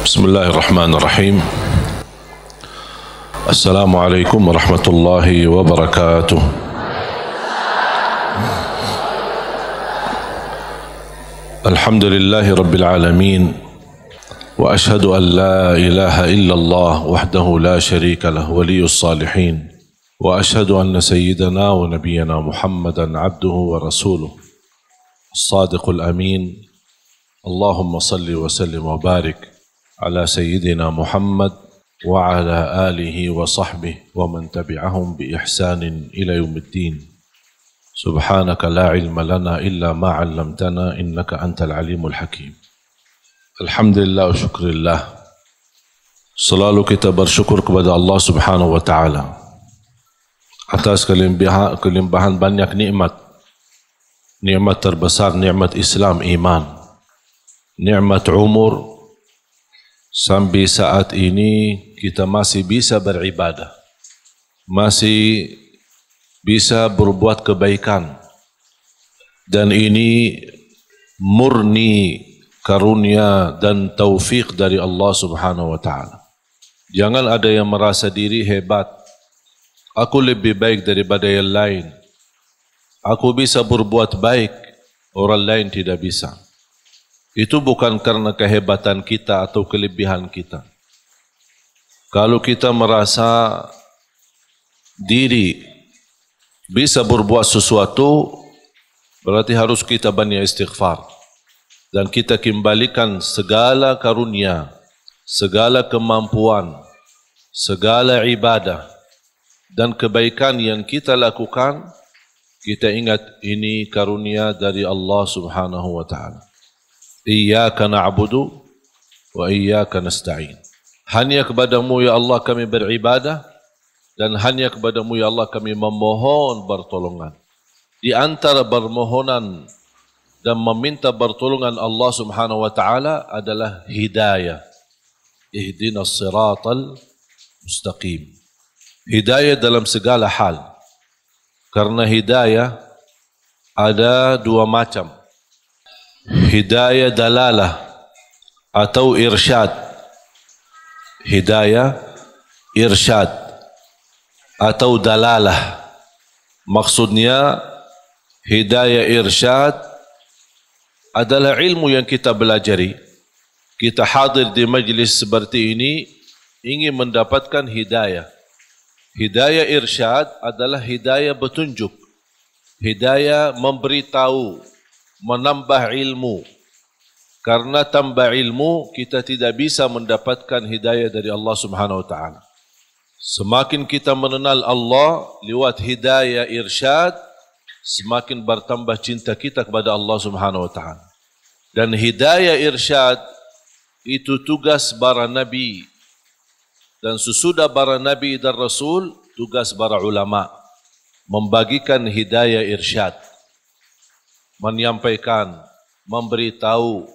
بسم الله الرحمن الرحيم. السلام عليكم ورحمة الله وبركاته. الحمد لله رب العالمين، وأشهد أن لا إله إلا الله وحده لا شريك له ولي الصالحين، وأشهد أن سيدنا ونبينا محمدا عبده ورسوله الصادق الأمين. اللهم صل وسلم وبارك على سيدنا محمد وعلى آله وصحبه ومن تبعهم بإحسان إلى يوم الدين. سبحانك لا علم لنا إلا ما علمتنا إنك أنت العليم الحكيم. Alhamdulillah wa syukurillah. Selalu kita bersyukur kepada Allah Subhanahu wa Ta'ala atas kelimpahan banyak nikmat. Nikmat terbesar nikmat Islam, iman, nikmat umur. Sampai saat ini kita masih bisa beribadah, masih bisa berbuat kebaikan, dan ini murni karunia dan taufik dari Allah Subhanahu wa Ta'ala. Jangan ada yang merasa diri hebat, aku lebih baik daripada yang lain, aku bisa berbuat baik, orang lain tidak bisa. Itu bukan karena kehebatan kita atau kelebihan kita. Kalau kita merasa diri bisa berbuat sesuatu, berarti harus kita banyak istighfar. Dan kita kembalikan segala karunia, segala kemampuan, segala ibadah dan kebaikan yang kita lakukan, kita ingat ini karunia dari Allah Subhanahu wa Ta'ala. Iyyaka na'budu wa iyyaka nasta'in. Hanya kepadamu ya Allah kami beribadah, dan hanya kepadamu ya Allah kami memohon pertolongan. Di antara permohonan dan meminta pertolongan Allah Subhanahu wa Ta'ala adalah hidayah. Ihdinas siratal mustaqim. Hidayah dalam segala hal. Karena hidayah ada dua macam. Hidayah dalalah atau irsyad. Hidayah irsyad atau dalalah. Maksudnya hidayah irsyad adalah ilmu yang kita belajari. Kita hadir di majlis seperti ini ingin mendapatkan hidayah. Hidayah irsyad adalah hidayah petunjuk, hidayah memberitahu, menambah ilmu. Karena tambah ilmu kita tidak bisa mendapatkan hidayah dari Allah Subhanahu wa Ta'ala. Semakin kita mengenal Allah lewat hidayah irsyad, semakin bertambah cinta kita kepada Allah Subhanahu wa Ta'ala. Dan hidayah irsyad itu tugas para nabi, dan sesudah para nabi dan rasul tugas para ulama membagikan hidayah irsyad, menyampaikan, memberitahu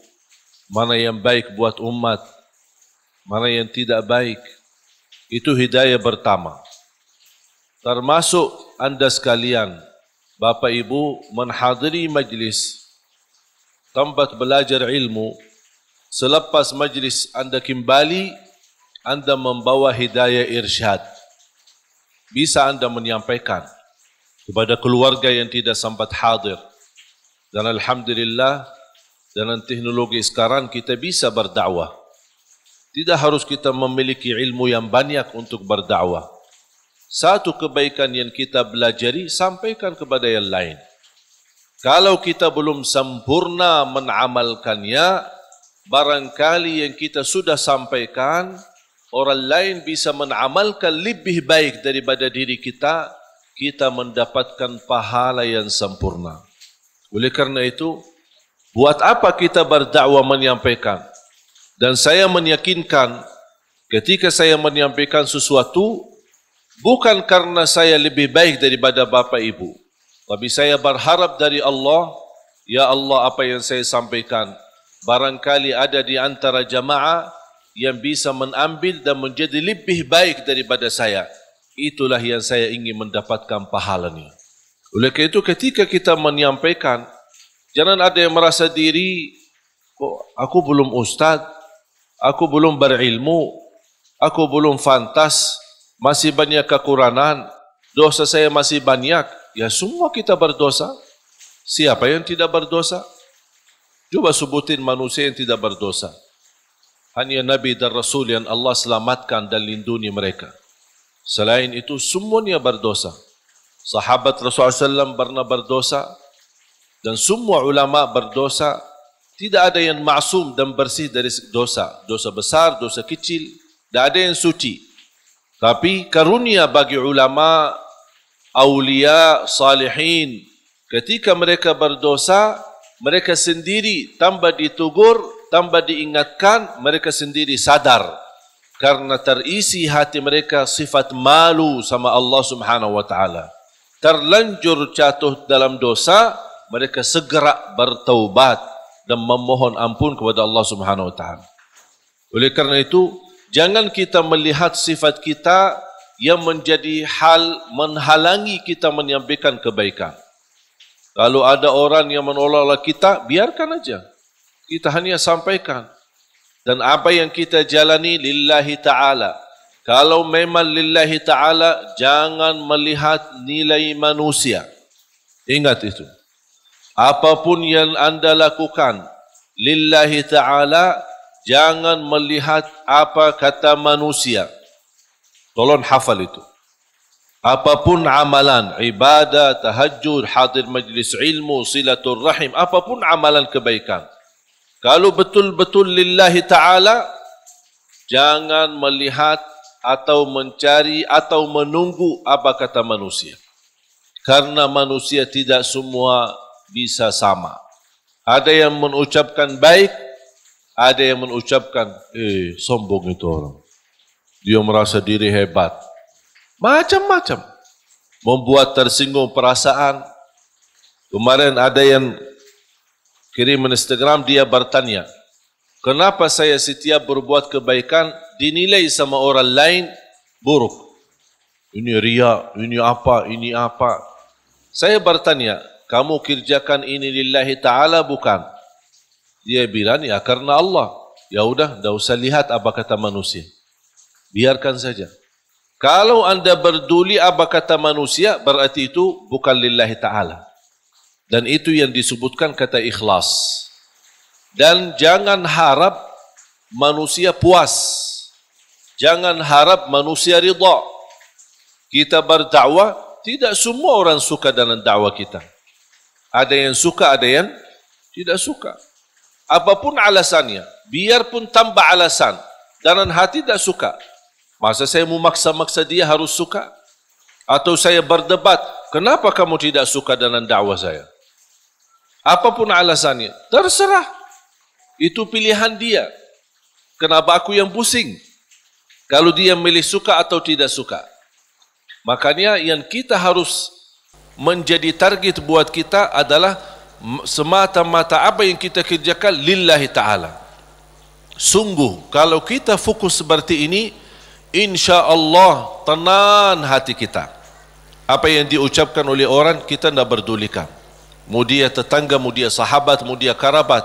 mana yang baik buat umat, mana yang tidak baik. Itu hidayah pertama. Termasuk anda sekalian, Bapak Ibu, menghadiri majlis tempat belajar ilmu. Selepas majlis anda kembali, anda membawa hidayah irsyad. Bisa anda menyampaikan kepada keluarga yang tidak sempat hadir. Dan alhamdulillah, dengan teknologi sekarang kita bisa berdakwah. Tidak harus kita memiliki ilmu yang banyak untuk berdakwah. Satu kebaikan yang kita belajari, sampaikan kepada yang lain. Kalau kita belum sempurna menamalkannya, barangkali yang kita sudah sampaikan, orang lain bisa menamalkan lebih baik daripada diri kita, kita mendapatkan pahala yang sempurna. Oleh karena itu, buat apa kita berdakwah menyampaikan? Dan saya meyakinkan, ketika saya menyampaikan sesuatu, bukan karena saya lebih baik daripada Bapak Ibu, tapi saya berharap dari Allah, ya Allah apa yang saya sampaikan, barangkali ada di antara jamaah yang bisa mengambil dan menjadi lebih baik daripada saya. Itulah yang saya ingin mendapatkan pahalanya. Oleh karena itu ketika kita menyampaikan, jangan ada yang merasa diri, kok aku belum ustaz, aku belum berilmu, aku belum fantas, masih banyak kekurangan, dosa saya masih banyak. Ya semua kita berdosa. Siapa yang tidak berdosa? Coba sebutin manusia yang tidak berdosa. Hanya Nabi dan Rasul yang Allah selamatkan dan lindungi mereka. Selain itu semuanya berdosa. Sahabat Rasulullah SAW pernah berdosa dan semua ulama berdosa. Tidak ada yang maksum dan bersih dari dosa. Dosa besar, dosa kecil, tidak ada yang suci. Tapi karunia bagi ulama, aulia, salihin, ketika mereka berdosa, mereka sendiri tambah ditegur, tambah diingatkan, mereka sendiri sadar. Karena terisi hati mereka sifat malu sama Allah Subhanahu wa Ta'ala. Terlanjur jatuh dalam dosa, mereka segera bertaubat dan memohon ampun kepada Allah Subhanahu wa Ta'ala. Oleh karena itu, jangan kita melihat sifat kita yang menjadi hal menghalangi kita menyampaikan kebaikan. Kalau ada orang yang menolak kita, biarkan aja. Kita hanya sampaikan. Dan apa yang kita jalani lillahi ta'ala. Kalau memang lillahi ta'ala, jangan melihat nilai manusia. Ingat itu. Apapun yang anda lakukan lillahi ta'ala, jangan melihat apa kata manusia. Tolong hafal itu. Apapun amalan, ibadah, tahajud, hadir majlis ilmu, silatul rahim, apapun amalan kebaikan. Kalau betul-betul lillahi ta'ala, jangan melihat atau mencari atau menunggu apa kata manusia. Karena manusia tidak semua bisa sama. Ada yang mengucapkan baik, ada yang mengucapkan, sombong itu orang. Dia merasa diri hebat. Macam-macam. Membuat tersinggung perasaan. Kemarin ada yang kirim Instagram, dia bertanya, kenapa saya setiap berbuat kebaikan dinilai sama orang lain buruk? Ini riya, ini apa, ini apa. Saya bertanya, kamu kerjakan ini lillahi ta'ala bukan? Dia bilang, ya karena Allah. Ya udah, tidak usah lihat apa kata manusia. Biarkan saja. Kalau anda berduli apa kata manusia, berarti itu bukan lillahi ta'ala. Dan itu yang disebutkan kata ikhlas. Dan jangan harap manusia puas. Jangan harap manusia ridha. Kita berdakwah, tidak semua orang suka dengan dakwah kita. Ada yang suka, ada yang tidak suka. Apapun alasannya, biarpun tambah alasan, dalam hati tidak suka. Masa saya memaksa-maksa dia harus suka? Atau saya berdebat, kenapa kamu tidak suka dengan dakwah saya? Apapun alasannya, terserah. Itu pilihan dia. Kenapa aku yang pusing? Kalau dia milih suka atau tidak suka. Makanya yang kita harus menjadi target buat kita adalah semata-mata apa yang kita kerjakan lillahi ta'ala. Sungguh, kalau kita fokus seperti ini, insya Allah tenang hati kita. Apa yang diucapkan oleh orang, kita tidak berdulikan. Mau dia tetangga, mau dia sahabat, mau dia kerabat,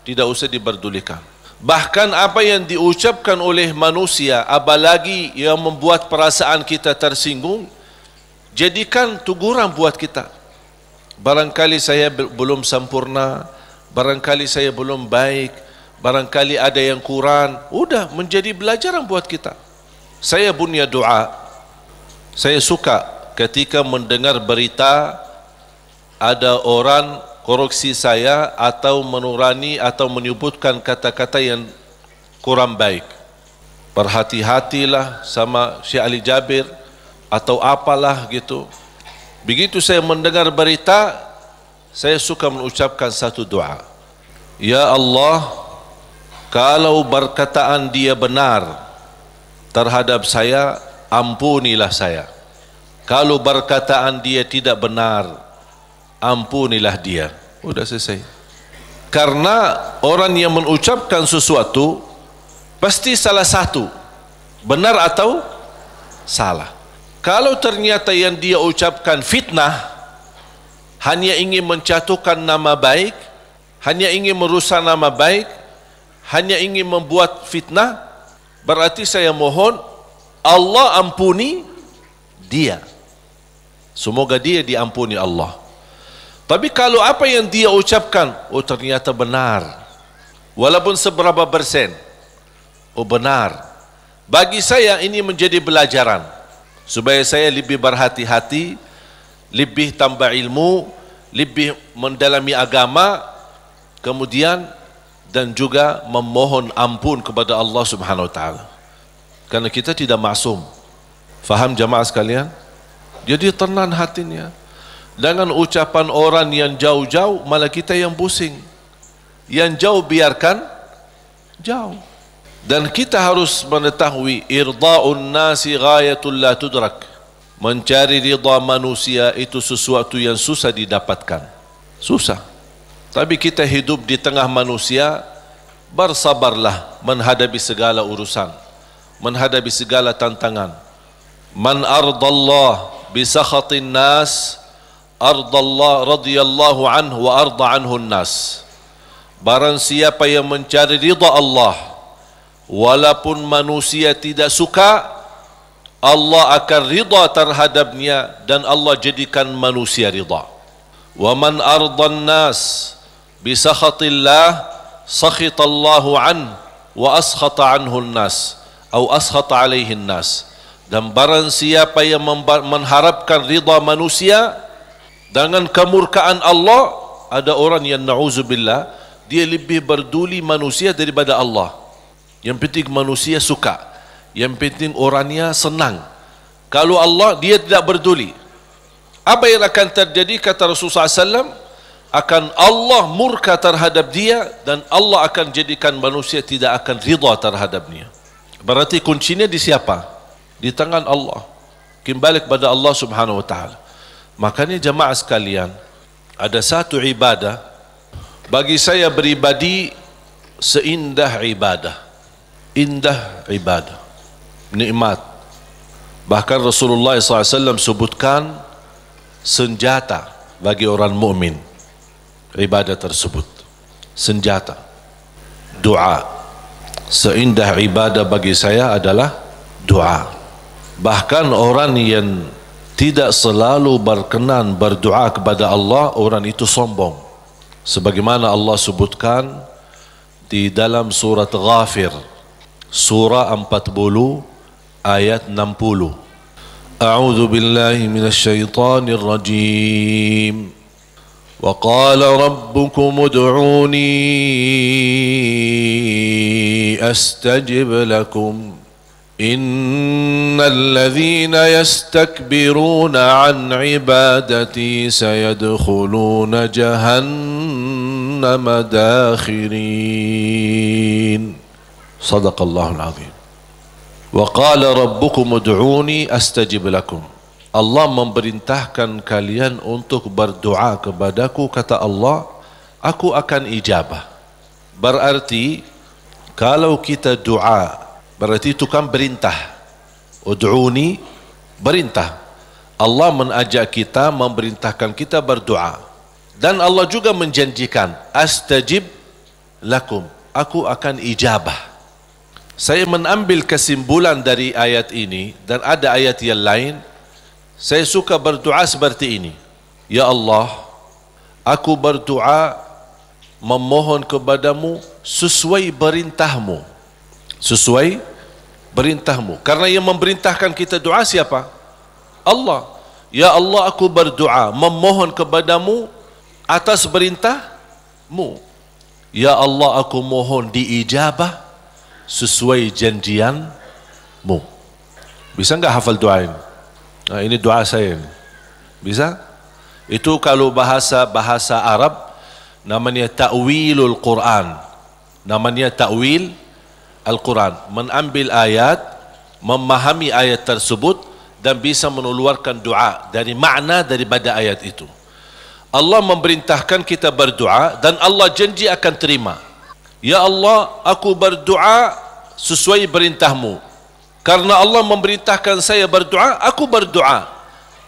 tidak usah diberdulikan. Bahkan apa yang diucapkan oleh manusia, apalagi yang membuat perasaan kita tersinggung, jadikan teguran buat kita. Barangkali saya belum sempurna, barangkali saya belum baik, barangkali ada yang kurang. Udah menjadi pelajaran buat kita. Saya punya doa. Saya suka ketika mendengar berita ada orang koreksi saya atau menurani atau menyebutkan kata-kata yang kurang baik. Berhati-hatilah sama Syekh Ali Jabir atau apalah gitu. Begitu saya mendengar berita, saya suka mengucapkan satu doa. Ya Allah, kalau perkataan dia benar terhadap saya, ampunilah saya. Kalau perkataan dia tidak benar, ampunilah dia. Sudah selesai. Karena orang yang mengucapkan sesuatu pasti salah satu, benar atau salah. Kalau ternyata yang dia ucapkan fitnah, hanya ingin menjatuhkan nama baik, hanya ingin merusak nama baik, hanya ingin membuat fitnah, berarti saya mohon Allah ampuni dia. Semoga dia diampuni Allah. Tapi kalau apa yang dia ucapkan, oh ternyata benar, walaupun seberapa persen, oh benar, bagi saya ini menjadi pelajaran supaya saya lebih berhati-hati, lebih tambah ilmu, lebih mendalami agama, kemudian dan juga memohon ampun kepada Allah Subhanahu wa taala. Karena kita tidak maksum. Faham jamaah sekalian? Jadi tenang hatinya. Dengan ucapan orang yang jauh-jauh, malah kita yang pusing. Yang jauh biarkan jauh. Dan kita harus mengetahui irda'un nasi ghayatul la tudrak. Mencari ridha manusia itu sesuatu yang susah didapatkan. Susah. Tapi kita hidup di tengah manusia, bersabarlah menghadapi segala urusan, menghadapi segala tantangan. Man ardallah bisakhatin nas, ardallah radhiyallahu anhu wa arda anhu nas. Barang siapa yang mencari ridha Allah, walaupun manusia tidak suka, Allah akan ridha terhadapnya dan Allah jadikan manusia ridha. Wa man ardan nas bisakhatillah, sakhitallahu an wa askhata anhu nas atau askhata alaihi nas. Dan barang siapa yang mengharapkan ridha manusia dengan kemurkaan Allah, ada orang yang na'udzubillah dia lebih berduli manusia daripada Allah. Yang penting manusia suka, yang penting orangnya senang. Kalau Allah, dia tidak berduli. Apa yang akan terjadi, kata Rasulullah SAW, akan Allah murka terhadap dia dan Allah akan jadikan manusia tidak akan ridha terhadapnya. Berarti kuncinya di siapa? Di tangan Allah. Kembali kepada Allah Subhanahu wa taala. Makanya jemaah sekalian, ada satu ibadah bagi saya beribadi seindah ibadah. Indah ibadah, nikmat. Bahkan Rasulullah SAW sebutkan senjata bagi orang mukmin. Ibadah tersebut senjata, doa. Seindah ibadah bagi saya adalah doa. Bahkan orang yang tidak selalu berkenan berdoa kepada Allah, orang itu sombong. Sebagaimana Allah sebutkan di dalam surat Ghafir, surah 40 ayat 60. A'udzu billahi minasyaitonir rajim. Wa qala rabbukum ud'uni astajib lakum. Innal ladzina yastakbiruna an ibadati sayadkhuluna jahannama dakhirin. Sadaqallahul azim. Wa qala rabbukum ud'uni astajib lakum. Allah memerintahkan kalian untuk berdoa kepadaku, kata Allah, aku akan ijabah. Berarti kalau kita doa, berarti itu kan perintah. Ud'uni, perintah. Allah mengajak kita, memerintahkan kita berdoa. Dan Allah juga menjanjikan, astajib lakum, aku akan ijabah. Saya mengambil kesimpulan dari ayat ini, dan ada ayat yang lain. Saya suka berdoa seperti ini. Ya Allah, aku berdoa memohon kepadamu sesuai perintahmu. Sesuai perintahmu. Karena yang memerintahkan kita doa siapa? Allah. Ya Allah, aku berdoa memohon kepadamu atas perintahmu. Ya Allah, aku mohon diijabah sesuai janjianmu. Bisa enggak hafal doa ini? Nah, ini doa saya ini. Bisa? Itu kalau bahasa Arab namanya ta'wilul Quran. Namanya ta'wil Al-Quran. Mengambil ayat, memahami ayat tersebut dan bisa mengeluarkan doa dari makna daripada ayat itu. Allah memerintahkan kita berdoa dan Allah janji akan terima. Ya Allah, aku berdoa sesuai perintahmu. Karena Allah memerintahkan saya berdoa, aku berdoa.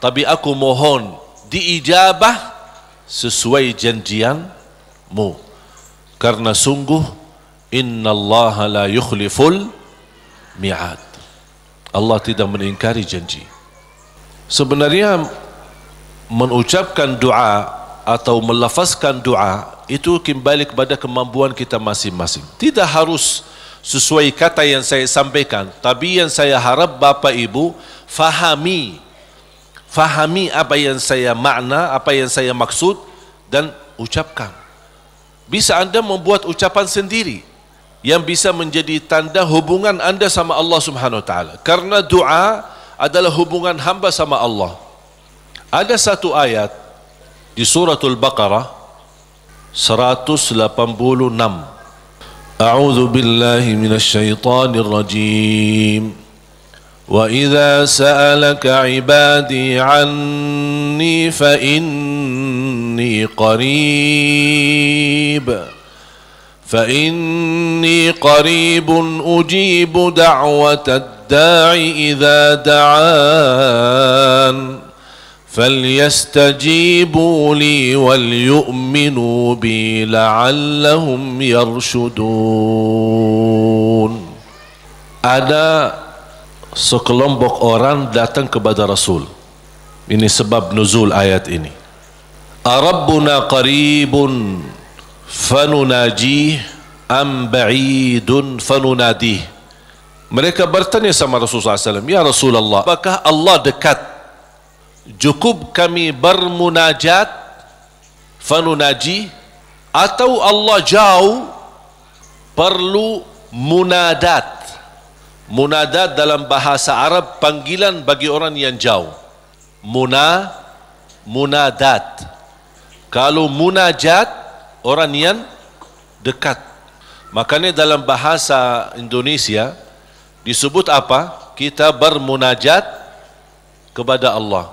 Tapi aku mohon diijabah sesuai janjianmu. Karena sungguh Innallaha la yukhliful mi'ad. Allah tidak mengingkari janji. Sebenarnya mengucapkan doa atau melafazkan doa itu kembali kepada kemampuan kita masing-masing. Tidak harus sesuai kata yang saya sampaikan, tapi yang saya harap Bapak Ibu fahami apa yang saya makna, apa yang saya maksud, dan ucapkan. Bisa Anda membuat ucapan sendiri yang bisa menjadi tanda hubungan Anda sama Allah Subhanahu wa taala. Karena doa adalah hubungan hamba sama Allah. Ada satu ayat di suratul Baqarah 186. A'udzu billahi minasy syaithanir rajim. Wa idza sa'alaka 'ibadi 'anni fa inni qarib. فإني قريب أجيب دعوة الداع إذا دعان فليستجيبوا لي وليؤمنوا بي لعلهم يرشدون. Ada sekelompok orang datang kepada Rasul. Ini sebab nuzul ayat ini. Arabbuna qaribun fanunajih am ba'idun fanunadih. Mereka bertanya sama Rasulullah SAW, ya Rasulullah, apakah Allah dekat, cukup kami bermunajat fanunajih, atau Allah jauh, perlu munadat. Munadat dalam bahasa Arab panggilan bagi orang yang jauh. Munadat. Kalau munajat orang yang dekat. Makanya dalam bahasa Indonesia disebut apa? Kita bermunajat kepada Allah.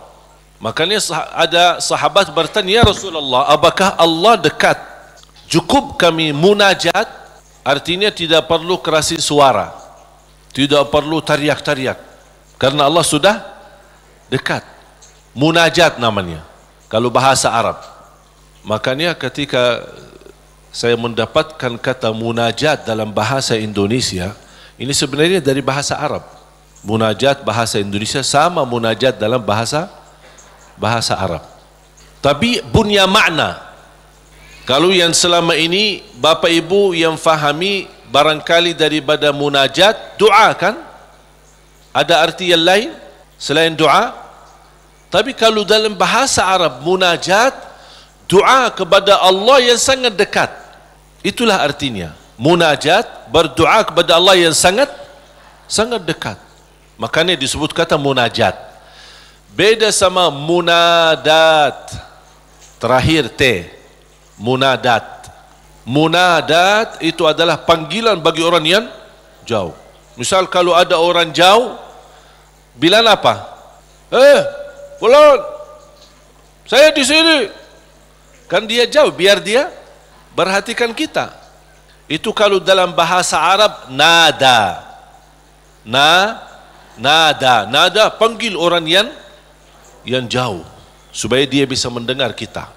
Makanya ada sahabat bertanya, ya Rasulullah, apakah Allah dekat? Cukup kami munajat, artinya tidak perlu kerasi suara, tidak perlu teriak-teriak, karena Allah sudah dekat. Munajat namanya kalau bahasa Arab. Makanya ketika saya mendapatkan kata munajat dalam bahasa Indonesia, ini sebenarnya dari bahasa Arab. Munajat bahasa Indonesia sama munajat dalam bahasa Arab. Tapi punya makna. Kalau yang selama ini Bapak Ibu yang fahami barangkali daripada munajat, doa kan? Ada arti yang lain selain doa? Tapi kalau dalam bahasa Arab munajat, doa kepada Allah yang sangat dekat. Itulah artinya. Munajat, berdoa kepada Allah yang sangat dekat. Makanya disebut kata munajat. Beda sama munadat. Terakhir T. Munadat. Munadat itu adalah panggilan bagi orang yang jauh. Misal kalau ada orang jauh, bilang apa? Fulan, saya di sini. Kan dia jauh, biar dia perhatikan kita. Itu kalau dalam bahasa Arab nada. Nada panggil orang yang jauh supaya dia bisa mendengar kita.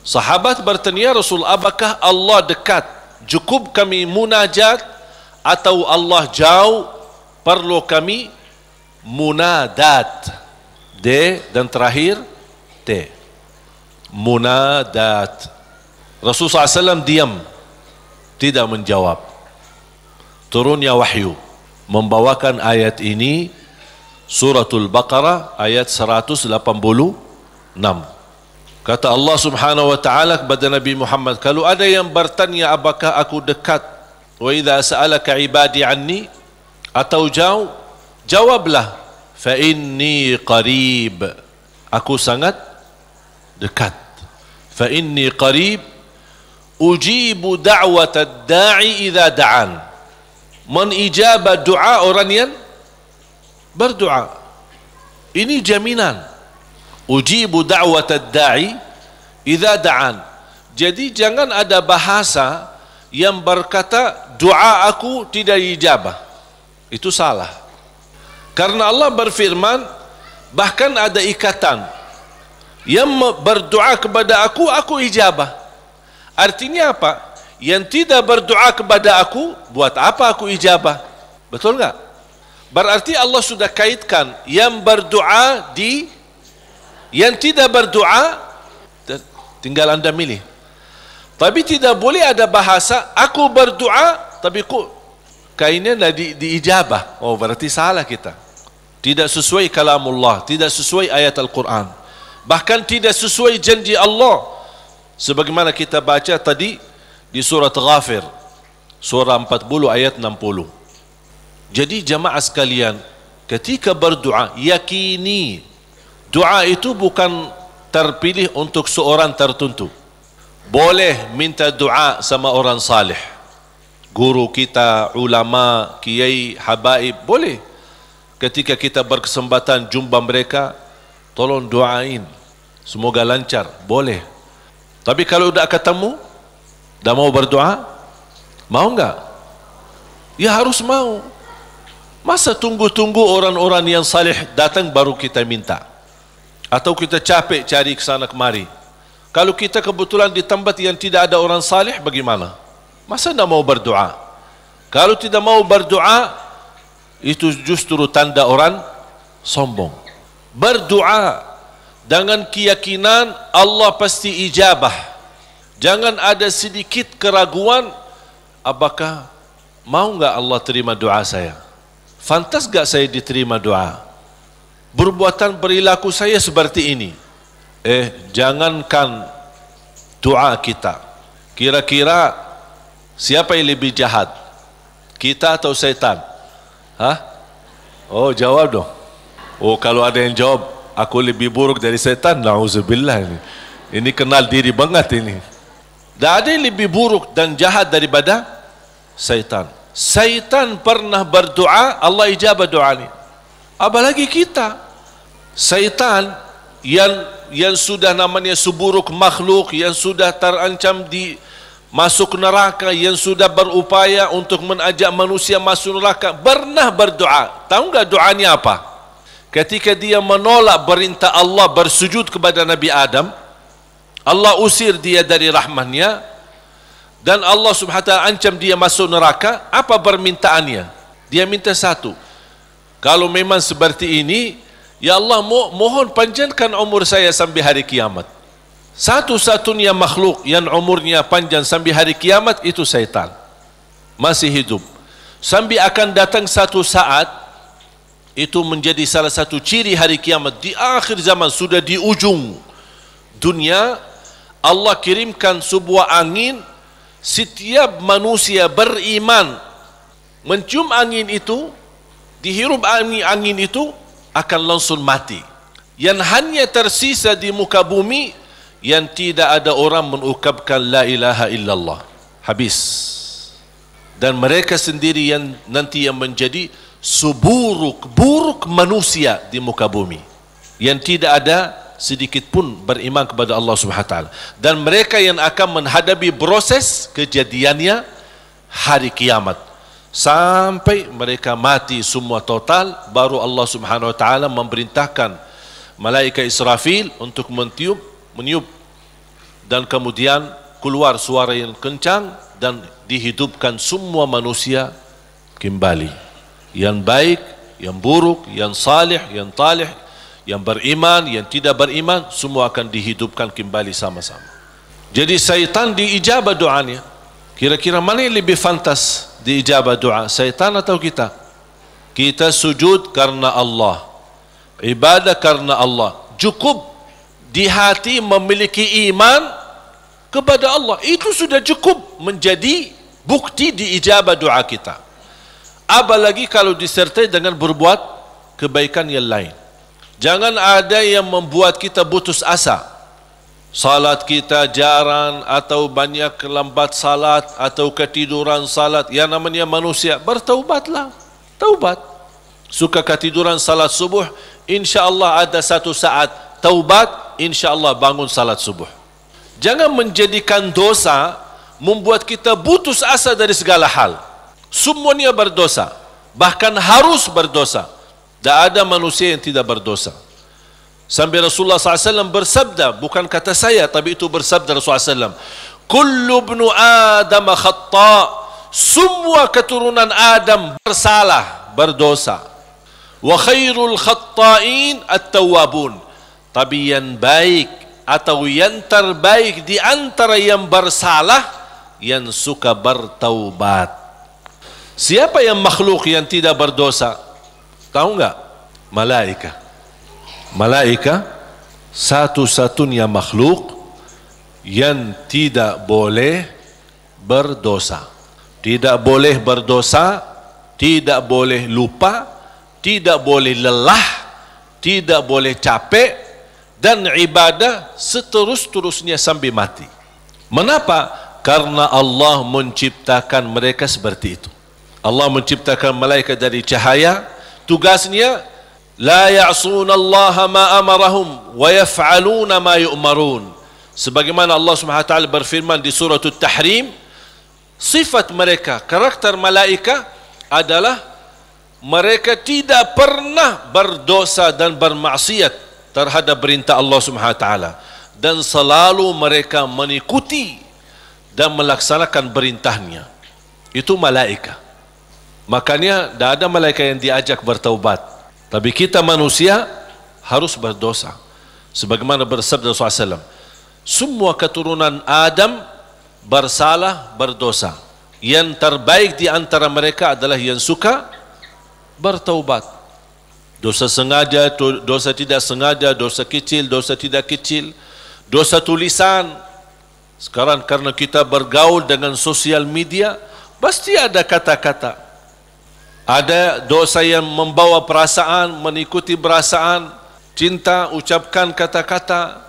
Sahabat bertanya, Rasul, apakah Allah dekat? Cukup kami munajat atau Allah jauh? Perlu kami munadat. D dan terakhir T. Munadat. Rasulullah SAW diam, tidak menjawab. Turunnya wahyu membawakan ayat ini, suratul Baqarah ayat 186. Kata Allah Subhanahu wa taala kepada Nabi Muhammad, kalau ada yang bertanya apakah aku dekat, wa idza sa'alaka ibadi anni, atau jauh, jawablah, fa inni qarib, aku sangat dekat. Fa inni qarib ujibu da'watad da'i idza da'an. Menijabah doa orang yang berdoa. Ini jaminan. Ujibu da'watad da'i idza da'an. Jadi jangan ada bahasa yang berkata doa aku tidak dijabah. Itu salah. Karena Allah berfirman, bahkan ada ikatan, yang berdoa kepada aku ijabah. Artinya apa? yang tidak berdoa kepada aku, buat apa aku ijabah? Betul enggak? Berarti Allah sudah kaitkan yang berdoa di yang tidak berdoa, tinggal anda milih. Tapi tidak boleh ada bahasa aku berdoa tapi kok kainnya diijabah. Oh, berarti salah kita. Tidak sesuai kalamullah, tidak sesuai ayat Al-Quran, bahkan tidak sesuai janji Allah, sebagaimana kita baca tadi di surat Ghafir, surah 40 ayat 60. Jadi jamaah sekalian, ketika berdoa, yakini doa itu bukan terpilih untuk seorang tertentu. Boleh minta doa sama orang saleh, guru kita, ulama, kiai, habaib, boleh. Ketika kita berkesempatan jumpa mereka, tolong doain, semoga lancar, boleh. Tapi kalau udah ketemu, dah mau berdoa, mau enggak? Ya harus mau. Masa tunggu-tunggu orang-orang yang saleh datang baru kita minta? Atau kita capek cari ke sana kemari? Kalau kita kebetulan di tempat yang tidak ada orang saleh, bagaimana? Masa tidak mau berdoa? Kalau tidak mau berdoa, itu justru tanda orang sombong. Berdoa dengan keyakinan Allah pasti ijabah. Jangan ada sedikit keraguan, apakah mau enggak Allah terima doa saya? Fantas enggak saya diterima doa? Perbuatan perilaku saya seperti ini. Jangankan doa kita, kira-kira siapa yang lebih jahat, kita atau setan? Hah? Oh, jawab dong. Oh, kalau ada yang jawab aku lebih buruk dari setan, na'udzubillah, ini kenal diri banget ini. Tak ada yang lebih buruk dan jahat daripada setan. Setan pernah berdoa, Allah ijabah doa ini. Apalagi kita. Setan yang sudah namanya seburuk makhluk, yang sudah terancam di masuk neraka, yang sudah berupaya untuk mengajak manusia masuk neraka, pernah berdoa. Tahu enggak doanya apa? Ketika dia menolak perintah Allah bersujud kepada Nabi Adam, Allah usir dia dari rahmatnya, dan Allah subhanahu wa ta'ala ancam dia masuk neraka. Apa permintaannya? Dia minta satu, kalau memang seperti ini, ya Allah, mohon panjangkan umur saya sampai hari kiamat. Satu-satunya makhluk yang umurnya panjang sampai hari kiamat itu syaitan, masih hidup. Sampai akan datang satu saat, itu menjadi salah satu ciri hari kiamat. Di akhir zaman, sudah di ujung dunia, Allah kirimkan sebuah angin. Setiap manusia beriman mencium angin itu, dihirup angin itu, akan langsung mati. Yang hanya tersisa di muka bumi yang tidak ada orang mengucapkan la ilaha illallah. Habis. Dan mereka sendiri yang nanti yang menjadi seburuk-buruk manusia di muka bumi, yang tidak ada sedikit pun beriman kepada Allah Subhanahu wa taala. Dan mereka yang akan menghadapi proses kejadiannya hari kiamat, sampai mereka mati semua total, baru Allah Subhanahu wa taala memerintahkan malaikat Israfil untuk meniup, dan kemudian keluar suara yang kencang dan dihidupkan semua manusia kembali, yang baik, yang buruk, yang salih, yang talih, yang beriman, yang tidak beriman, semua akan dihidupkan kembali sama-sama. Jadi syaitan diijabah doanya. Kira-kira mana yang lebih fantas diijabah doa, syaitan atau kita? Kita sujud karena Allah, ibadah karena Allah, cukup di hati memiliki iman kepada Allah, itu sudah cukup menjadi bukti diijabah doa kita. Apalagi kalau disertai dengan berbuat kebaikan yang lain. Jangan ada yang membuat kita putus asa. Salat kita jarang, atau banyak lambat salat, atau ketiduran salat. Yang namanya manusia, bertaubatlah. Taubat. Suka ketiduran salat subuh, insya-Allah ada satu saat taubat, insya-Allah bangun salat subuh. Jangan menjadikan dosa membuat kita putus asa dari segala hal. Semuanya berdosa, bahkan harus berdosa. Tak ada manusia yang tidak berdosa. Sampai Rasulullah SAW bersabda, bukan kata saya, tapi itu bersabda Rasulullah SAW, kullu ibnu Adam khata', semua keturunan Adam bersalah, berdosa. Wa khairul khatta'in at-tawwabun, tapi yang baik atau yang terbaik di antara yang bersalah yang suka bertaubat. Siapa yang makhluk yang tidak berdosa? Tahu enggak? Malaika. Malaika satu-satunya makhluk yang tidak boleh berdosa. Tidak boleh berdosa, tidak boleh lupa, tidak boleh lelah, tidak boleh capek, dan ibadah seterus-terusnya sampai mati. Mengapa? Karena Allah menciptakan mereka seperti itu. Allah menciptakan malaikat dari cahaya. Tugasnya la ya'suna Allah ma amarahum wa yaf'aluna ma yu'marun. Sebagaimana Allah Subhanahu wa taala berfirman di surah At-Tahrim, sifat mereka, karakter malaika adalah mereka tidak pernah berdosa dan bermaksiat terhadap perintah Allah Subhanahu wa taala, dan selalu mereka mengikuti dan melaksanakan perintahnya. Itu malaika. Makanya tidak ada malaikat yang diajak bertaubat, tapi kita manusia harus berdosa. Sebagaimana bersabda Rasulullah SAW, semua keturunan Adam bersalah, berdosa. Yang terbaik di antara mereka adalah yang suka bertaubat. Dosa sengaja, dosa tidak sengaja, dosa kecil, dosa tidak kecil, dosa tulisan. Sekarang karena kita bergaul dengan sosial media, pasti ada kata-kata. Ada dosa yang membawa perasaan, mengikuti perasaan, cinta, ucapkan kata-kata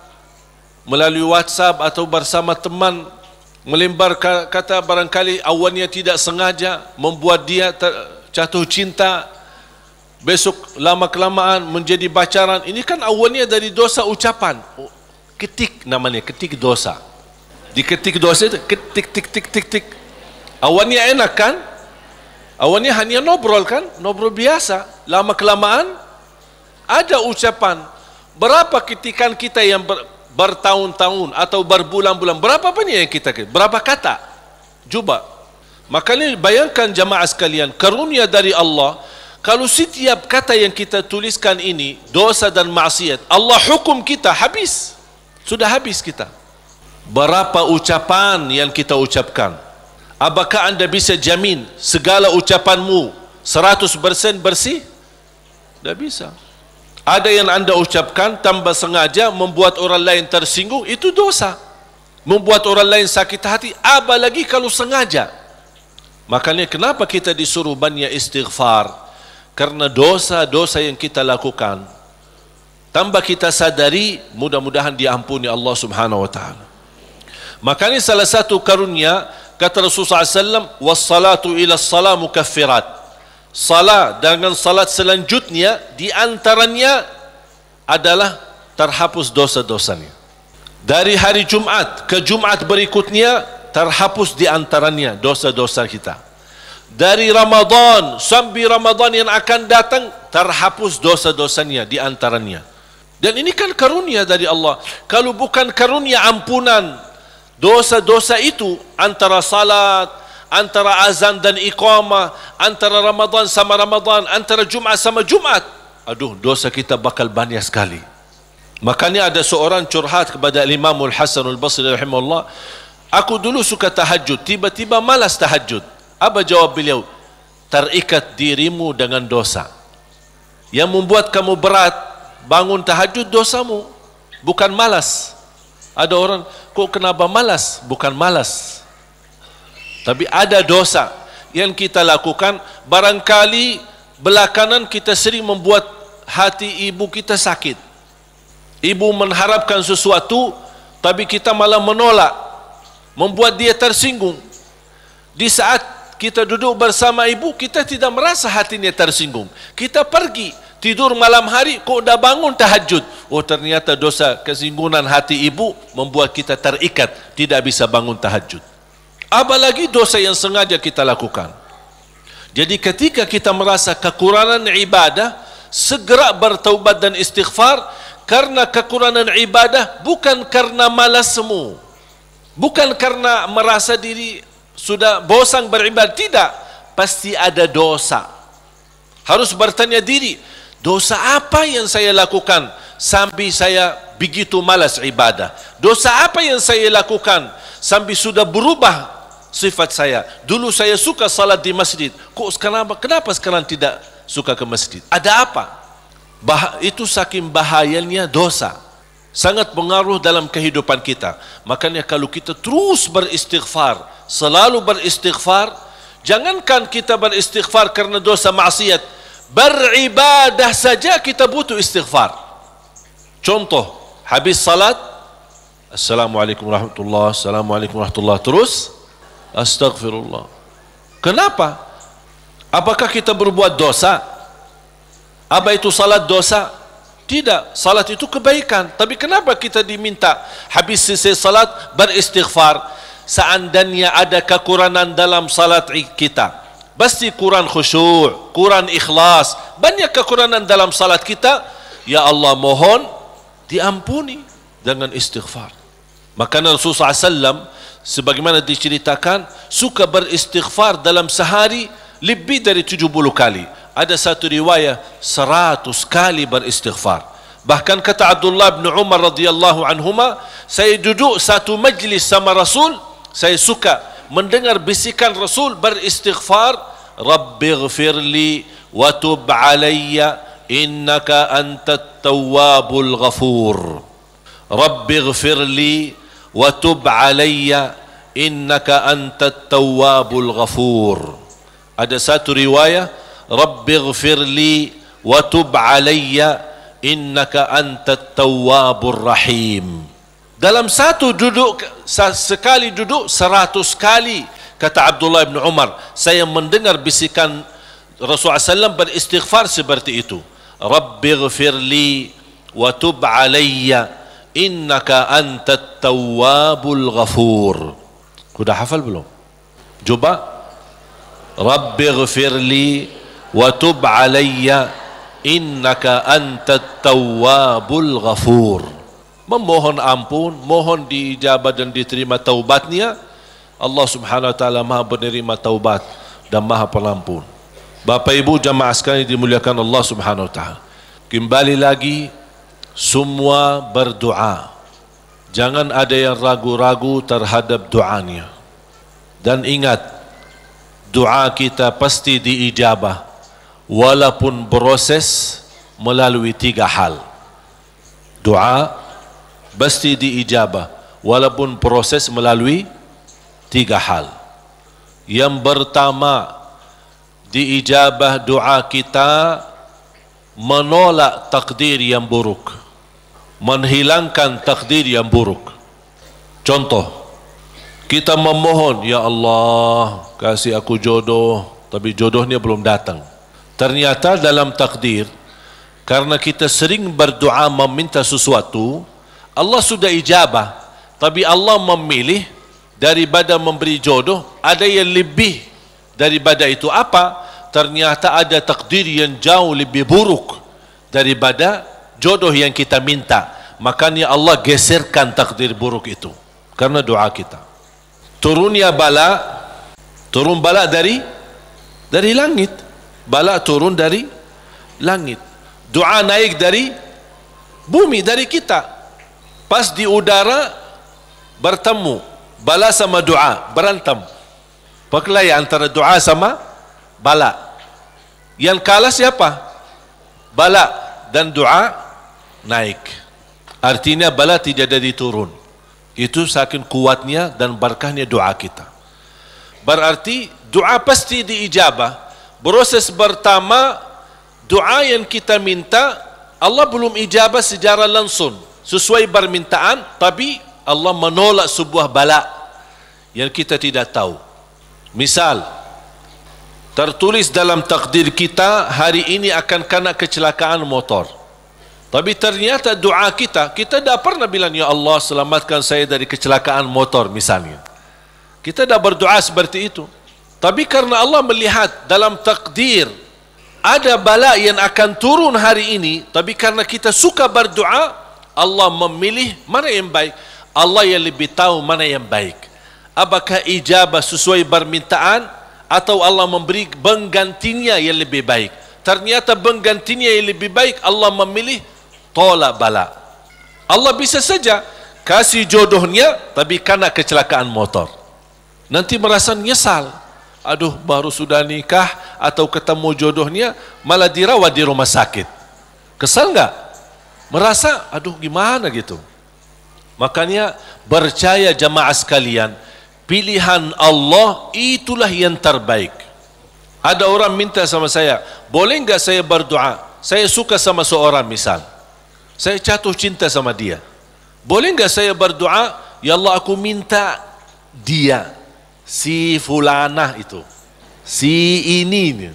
melalui WhatsApp atau bersama teman, melembar kata barangkali awalnya tidak sengaja membuat dia jatuh cinta, besok lama-kelamaan menjadi pacaran. Ini kan awalnya dari dosa ucapan. Ketik namanya, ketik dosa. Diketik dosa itu, ketik, tik, tik, tik, tik. Awalnya enak kan? Awalnya hanya ngobrol kan? Ngobrol biasa. Lama-kelamaan ada ucapan. Berapa ketikan kita yang bertahun-tahun atau berbulan-bulan, berapa banyak yang kita, berapa kata? Coba. Makanya bayangkan jamaah sekalian, karunia dari Allah. Kalau setiap kata yang kita tuliskan ini dosa dan maksiat, Allah hukum kita, habis. Sudah habis kita. Berapa ucapan yang kita ucapkan? Apakah anda bisa jamin segala ucapanmu 100% bersih? Tidak bisa. Ada yang anda ucapkan tanpa sengaja membuat orang lain tersinggung, itu dosa. Membuat orang lain sakit hati, apalagi kalau sengaja. Makanya kenapa kita disuruh banyak istighfar? Karena dosa-dosa yang kita lakukan, tanpa kita sadari, mudah-mudahan diampuni Allah Subhanahu wa taala. Makanya salah satu karunia, kata Rasulullah SAW, wassalatu ila salat mukaffirat. Salat dengan salat selanjutnya di antaranya adalah terhapus dosa-dosanya. Dari hari Jumat ke Jumat berikutnya terhapus di antaranya dosa-dosa kita. Dari Ramadan sampai Ramadan yang akan datang terhapus dosa-dosanya di antaranya. Dan ini kan karunia dari Allah. Kalau bukan karunia ampunan dosa-dosa itu, antara salat, antara azan dan iqamah, antara Ramadan sama Ramadan, antara Jumat sama Jumat, aduh, dosa kita bakal banyak sekali. Makanya ada seorang curhat kepada Imam Al-Hasan Al-Basri rahimahullah, aku dulu suka tahajud, tiba-tiba malas tahajud. Apa jawab beliau? Terikat dirimu dengan dosa. Yang membuat kamu berat bangun tahajud dosamu, bukan malas. Ada orang, kok kenapa malas? Bukan malas, tapi ada dosa yang kita lakukan. Barangkali belakangan kita sering membuat hati ibu kita sakit. Ibu mengharapkan sesuatu, tapi kita malah menolak, membuat dia tersinggung. Di saat kita duduk bersama ibu, kita tidak merasa hatinya tersinggung. Kita pergi tidur malam hari, kok dah bangun tahajud. Oh, ternyata dosa kesinggungan hati ibu membuat kita terikat, tidak bisa bangun tahajud. Apalagi dosa yang sengaja kita lakukan. Jadi ketika kita merasa kekurangan ibadah, segera bertaubat dan istighfar. Karena kekurangan ibadah bukan karena malasmu, Bukan karena merasa diri sudah bosan beribadah, tidak. Pasti ada dosa. Harus bertanya diri, dosa apa yang saya lakukan sampai saya begitu malas ibadah? Dosa apa yang saya lakukan sampai sudah berubah sifat saya? Dulu saya suka salat di masjid, kok kenapa sekarang tidak suka ke masjid? Ada apa? Itu saking bahayanya dosa, sangat pengaruh dalam kehidupan kita. Makanya kalau kita terus beristighfar, selalu beristighfar, jangankan kita beristighfar karena dosa maksiat, beribadah saja kita butuh istighfar. Contoh, habis salat, Assalamualaikum warahmatullahi, Assalamualaikum warahmatullahi, terus Astaghfirullah. Kenapa? Apakah kita berbuat dosa? Apa itu salat dosa? Tidak, salat itu kebaikan. Tapi kenapa kita diminta habis selesai salat beristighfar? Seandainya ada kekurangan dalam salat kita, pasti kurang khusyuk, kurang ikhlas, banyak kekurangan dalam salat kita, ya Allah mohon diampuni dengan istighfar. Maka Rasulullah SAW sebagaimana diceritakan suka beristighfar dalam sehari lebih dari 70 kali. Ada satu riwayat 100 kali beristighfar. Bahkan kata Abdullah bin Umar radhiyallahu anhuma, saya duduk satu majlis sama Rasul, saya suka mendengar bisikan Rasul beristighfar, Rabbighfirli wa tub alayya innaka antat tawwabul ghafur. Rabbighfirli wa tub alayya innaka antat tawwabul ghafur. Ada satu riwayat, Rabbighfirli wa tub alayya innaka antat tawwabur rahim. Dalam satu duduk, sekali duduk 100 kali, kata Abdullah bin Umar, saya mendengar bisikan Rasulullah SAW beristighfar seperti itu. Rabbighfirli wa tub alayya innaka antat tawwabul ghafur. Sudah hafal belum? Coba. Rabbighfirli wa tub alayya innaka antat tawwabul ghafur. Memohon ampun, mohon diijabah dan diterima taubatnya. Allah Subhanahu wa taala Maha penerima taubat dan Maha Pengampun. Bapak Ibu jamaah sekalian dimuliakan Allah Subhanahu wa taala. Kembali lagi semua berdoa. Jangan ada yang ragu-ragu terhadap doanya. Dan ingat, doa kita pasti diijabah walaupun proses melalui 3 hal. Doa pasti diijabah walaupun proses melalui 3 hal. Yang pertama, diijabah doa kita menolak takdir yang buruk, menghilangkan takdir yang buruk. Contoh, kita memohon, ya Allah kasih aku jodoh, tapi jodohnya belum datang. Ternyata dalam takdir, karena kita sering berdoa meminta sesuatu, Allah sudah ijabah, tapi Allah memilih daripada memberi jodoh, ada yang lebih daripada itu. Apa? Ternyata ada takdir yang jauh lebih buruk daripada jodoh yang kita minta. Makanya Allah geserkan takdir buruk itu karena doa kita. Turunnya bala, turun bala dari langit. Bala turun dari langit. Doa naik dari bumi, dari kita. Pas di udara bertemu, bala sama doa berantem. Perkelahian antara doa sama bala. Yang kalah siapa? Bala, dan doa naik. Artinya bala tidak jadi turun. Itu saking kuatnya dan berkahnya doa kita. Berarti doa pasti diijabah. Proses pertama, doa yang kita minta Allah belum ijabah secara langsung sesuai permintaan, tapi Allah menolak sebuah bala yang kita tidak tahu. Misal, tertulis dalam takdir kita hari ini akan kena kecelakaan motor, tapi ternyata doa kita tidak pernah bilang, ya Allah selamatkan saya dari kecelakaan motor misalnya. Kita dah berdoa seperti itu, tapi karena Allah melihat dalam takdir ada bala yang akan turun hari ini, tapi karena kita suka berdoa, Allah memilih mana yang baik. Allah yang lebih tahu mana yang baik. Apakah ijabah sesuai permintaan atau Allah memberi penggantinya yang lebih baik. Ternyata penggantinya yang lebih baik Allah memilih tolak bala. Allah bisa saja kasih jodohnya tapi karena kecelakaan motor. Nanti merasa nyesal. Aduh, baru sudah nikah atau ketemu jodohnya malah dirawat di rumah sakit. Kesal enggak? Merasa aduh gimana gitu. Makanya percaya jamaah sekalian, pilihan Allah itulah yang terbaik. Ada orang minta sama saya, boleh enggak saya berdoa? Saya suka sama seorang misal. Saya jatuh cinta sama dia. Boleh enggak saya berdoa, ya Allah aku minta dia, si fulanah itu, si ini.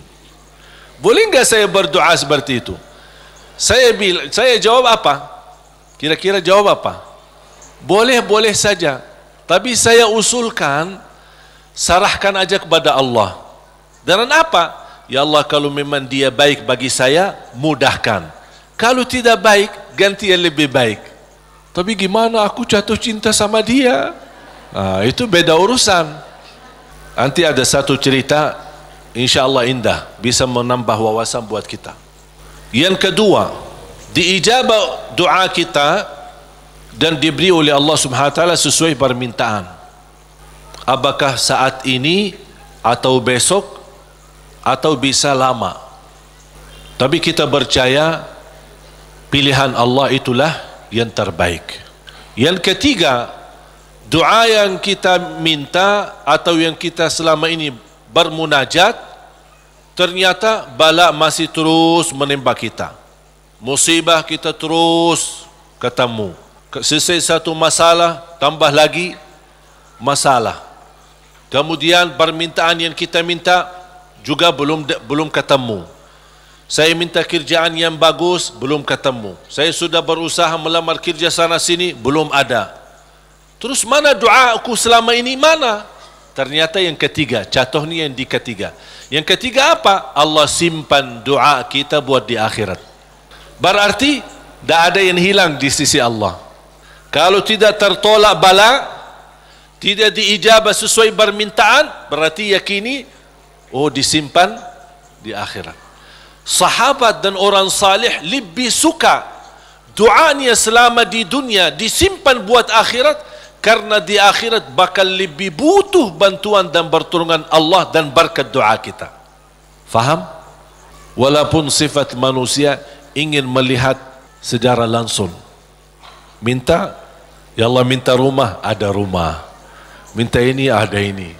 Boleh enggak saya berdoa seperti itu? Saya jawab apa? Kira-kira jawab apa? Boleh saja. Tapi saya usulkan, serahkan aja kepada Allah. Dan apa? Ya Allah, kalau memang dia baik bagi saya, mudahkan. Kalau tidak baik, ganti yang lebih baik. Tapi gimana aku jatuh cinta sama dia? Nah, itu beda urusan. Nanti ada satu cerita, insya Allah indah, bisa menambah wawasan buat kita. Yang kedua, diijabah doa kita dan diberi oleh Allah Subhanahu wa taala sesuai permintaan. Apakah saat ini atau besok atau bisa lama. Tapi kita percaya pilihan Allah itulah yang terbaik. Yang ketiga, doa yang kita minta atau yang kita selama ini bermunajat, ternyata bala masih terus menimpa kita. Musibah kita terus ketemu. Selesai satu masalah, tambah lagi masalah. Kemudian permintaan yang kita minta juga belum ketemu. Saya minta kerjaan yang bagus, belum ketemu. Saya sudah berusaha melamar kerja sana sini, belum ada. Terus mana doa aku selama ini, mana? Ternyata yang ketiga, contohnya yang di ketiga. Yang ketiga apa? Allah simpan doa kita buat di akhirat. Berarti tidak ada yang hilang di sisi Allah. Kalau tidak tertolak bala, tidak diijabah sesuai permintaan, berarti yakini, oh disimpan di akhirat. Sahabat dan orang salih lebih suka doanya selama di dunia disimpan buat akhirat, karena di akhirat bakal lebih butuh bantuan dan pertolongan Allah dan berkat doa kita. Faham? Walaupun sifat manusia ingin melihat secara langsung. Minta, ya Allah minta rumah, ada rumah. Minta ini, ada ini.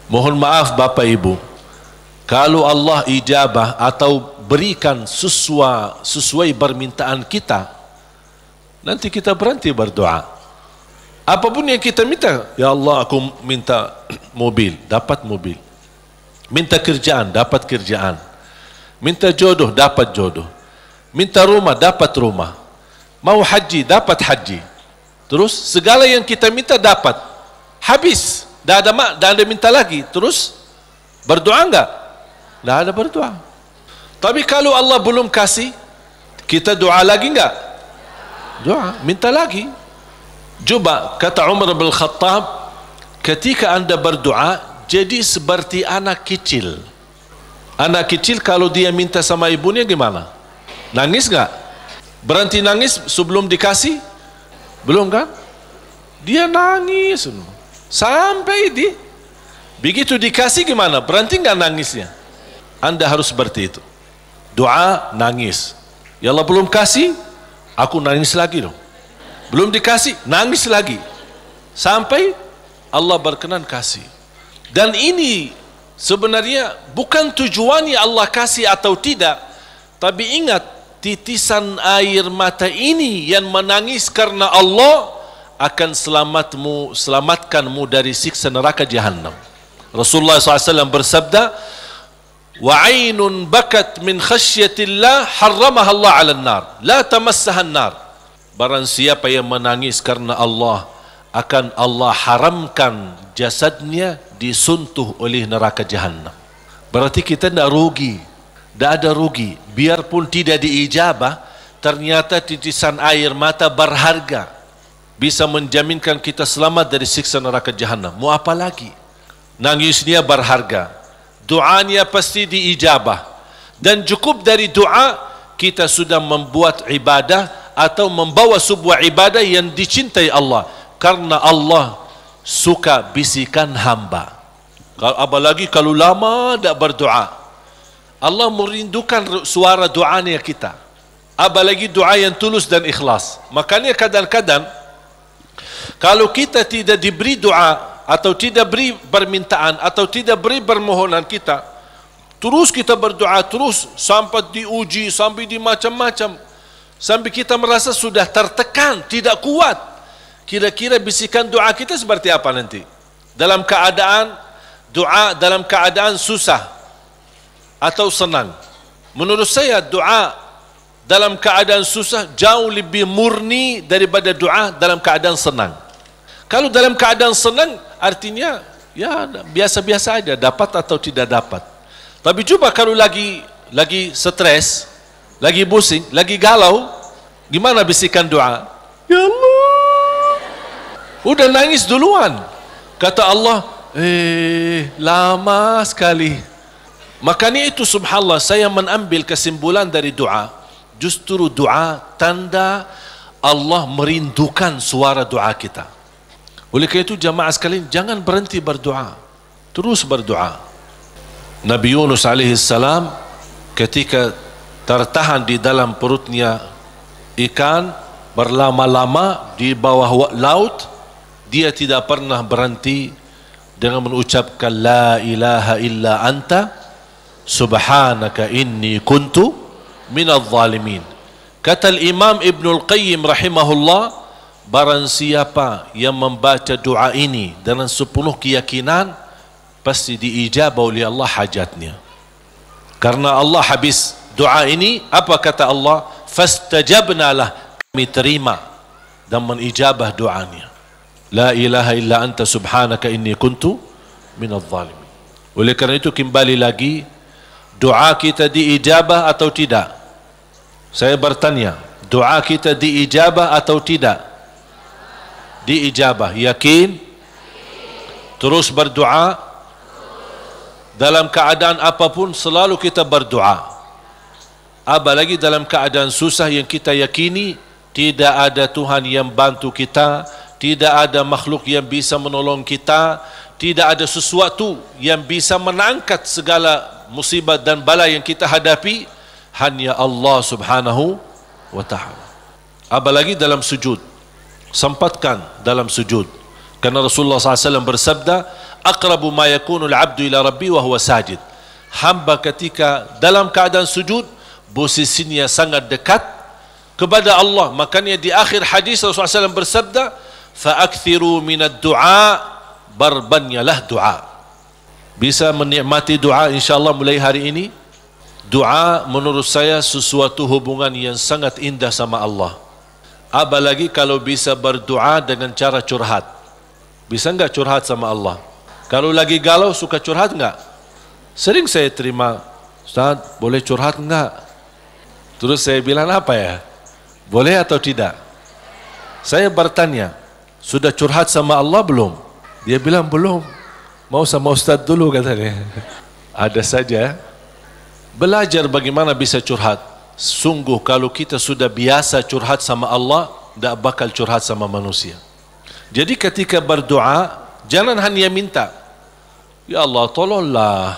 Mohon maaf Bapak Ibu, kalau Allah ijabah atau berikan sesuai permintaan kita, nanti kita berhenti berdoa. Apapun yang kita minta, ya Allah aku minta mobil, dapat mobil. Minta kerjaan, dapat kerjaan. Minta jodoh, dapat jodoh. Minta rumah, dapat rumah. Mau haji, dapat haji. Terus segala yang kita minta dapat. Habis, dah ada minta lagi. Terus berdoa enggak? Dah ada berdoa. Tapi kalau Allah belum kasih, kita doa lagi enggak? Doa, minta lagi. Coba kata Umar bin Khattab, ketika anda berdoa jadi seperti anak kecil. Anak kecil kalau dia minta sama ibunya gimana? Nangis enggak? Berhenti nangis sebelum dikasih? Belum kan? Dia nangis sampai begitu dikasih gimana? Berhenti enggak nangisnya? Anda harus seperti itu. Doa nangis. Ya Allah belum kasih, aku nangis lagi dong. Belum dikasih, nangis lagi. Sampai Allah berkenan kasih. Dan ini sebenarnya bukan tujuannya Allah kasih atau tidak. Tapi ingat, titisan air mata ini yang menangis karena Allah akan selamatkanmu dari siksa neraka Jahannam. Rasulullah SAW bersabda, وَعَيْنٌ بَكَتْ مِنْ خَشْيَةِ اللَّهِ حَرَّمَهَا اللَّهُ عَلَى النَّارِ لَا تَمَسَّهَا النَّارِ. Barang siapa yang menangis karena Allah, akan Allah haramkan jasadnya disuntuh oleh neraka Jahannam. Berarti kita tidak rugi, tidak ada rugi. Biarpun tidak diijabah, ternyata titisan air mata berharga. bisa menjaminkan kita selamat dari siksa neraka Jahannam. Mau apa lagi? Nangisnya berharga, doanya pasti diijabah, dan cukup dari doa kita sudah membuat ibadah atau membawa sebuah ibadah yang dicintai Allah, karena Allah suka bisikan hamba. Apalagi kalau lama tak berdoa, Allah merindukan suara doanya kita. Apalagi doa yang tulus dan ikhlas. Makanya kadang-kadang kalau kita tidak diberi doa atau tidak beri permintaan atau tidak beri permohonan kita, terus kita berdoa terus sampai diuji, sampai di macam-macam, sampai kita merasa sudah tertekan, tidak kuat. Kira-kira bisikan doa kita seperti apa nanti? Dalam keadaan doa, dalam keadaan susah atau senang? Menurut saya doa dalam keadaan susah jauh lebih murni daripada doa dalam keadaan senang. Kalau dalam keadaan senang, artinya ya biasa-biasa aja, dapat atau tidak dapat. Tapi coba kalau lagi stres, lagi pusing, lagi galau, gimana bisikan doa? Ya Allah, udah nangis duluan. Kata Allah, lama sekali. Makanya itu subhanallah, saya mengambil kesimpulan dari doa. Justru doa tanda Allah merindukan suara doa kita. Oleh kerana itu jamaah sekalian, jangan berhenti berdoa, terus berdoa. Nabi Yunus alaihissalam ketika tertahan di dalam perutnya ikan berlama-lama di bawah laut, dia tidak pernah berhenti dengan mengucapkan la ilaha illa anta subhanaka inni kuntu minadh zalimin. Kata Imam Ibnul Qayyim rahimahullah, barang siapa yang membaca doa ini dengan sepenuh keyakinan, pasti diijabah oleh Allah hajatnya. Karena Allah habis doa ini, apa kata Allah? Fastajabna lah, kami terima dan menijabah doanya. La ilaha illa anta subhanaka inni kuntu minadh zalimin. Oleh kerana itu kembali lagi, doa kita diijabah atau tidak? Saya bertanya, doa kita diijabah atau tidak? Diijabah. Yakin? Terus berdoa. Dalam keadaan apapun selalu kita berdoa. Apalagi dalam keadaan susah yang kita yakini tidak ada Tuhan yang bantu kita, tidak ada makhluk yang bisa menolong kita, tidak ada sesuatu yang bisa mengangkat segala musibah dan bala yang kita hadapi, hanya Allah subhanahu wa ta'ala. Apalagi dalam sujud, sempatkan dalam sujud, karena Rasulullah SAW bersabda, aqrabu ma yakunul abdu ila rabbi wa huwa sajid. Hamba ketika dalam keadaan sujud, posisinya sangat dekat kepada Allah. Makanya di akhir hadis Rasulullah SAW bersabda, fa'akthiru minad du'a, berbanyalah doa. Bisa menikmati doa insyaAllah mulai hari ini. Doa menurut saya sesuatu hubungan yang sangat indah sama Allah. Apalagi kalau bisa berdoa dengan cara curhat. Bisa enggak curhat sama Allah? Kalau lagi galau suka curhat enggak? Sering saya terima, Ustaz boleh curhat enggak? Terus saya bilang apa ya? Boleh atau tidak? Saya bertanya, sudah curhat sama Allah belum? Dia bilang belum. Mau sama Ustaz dulu katanya. Ada saja. Belajar bagaimana bisa curhat. Sungguh kalau kita sudah biasa curhat sama Allah, tidak bakal curhat sama manusia. Jadi ketika berdoa, jangan hanya minta, ya Allah tolonglah,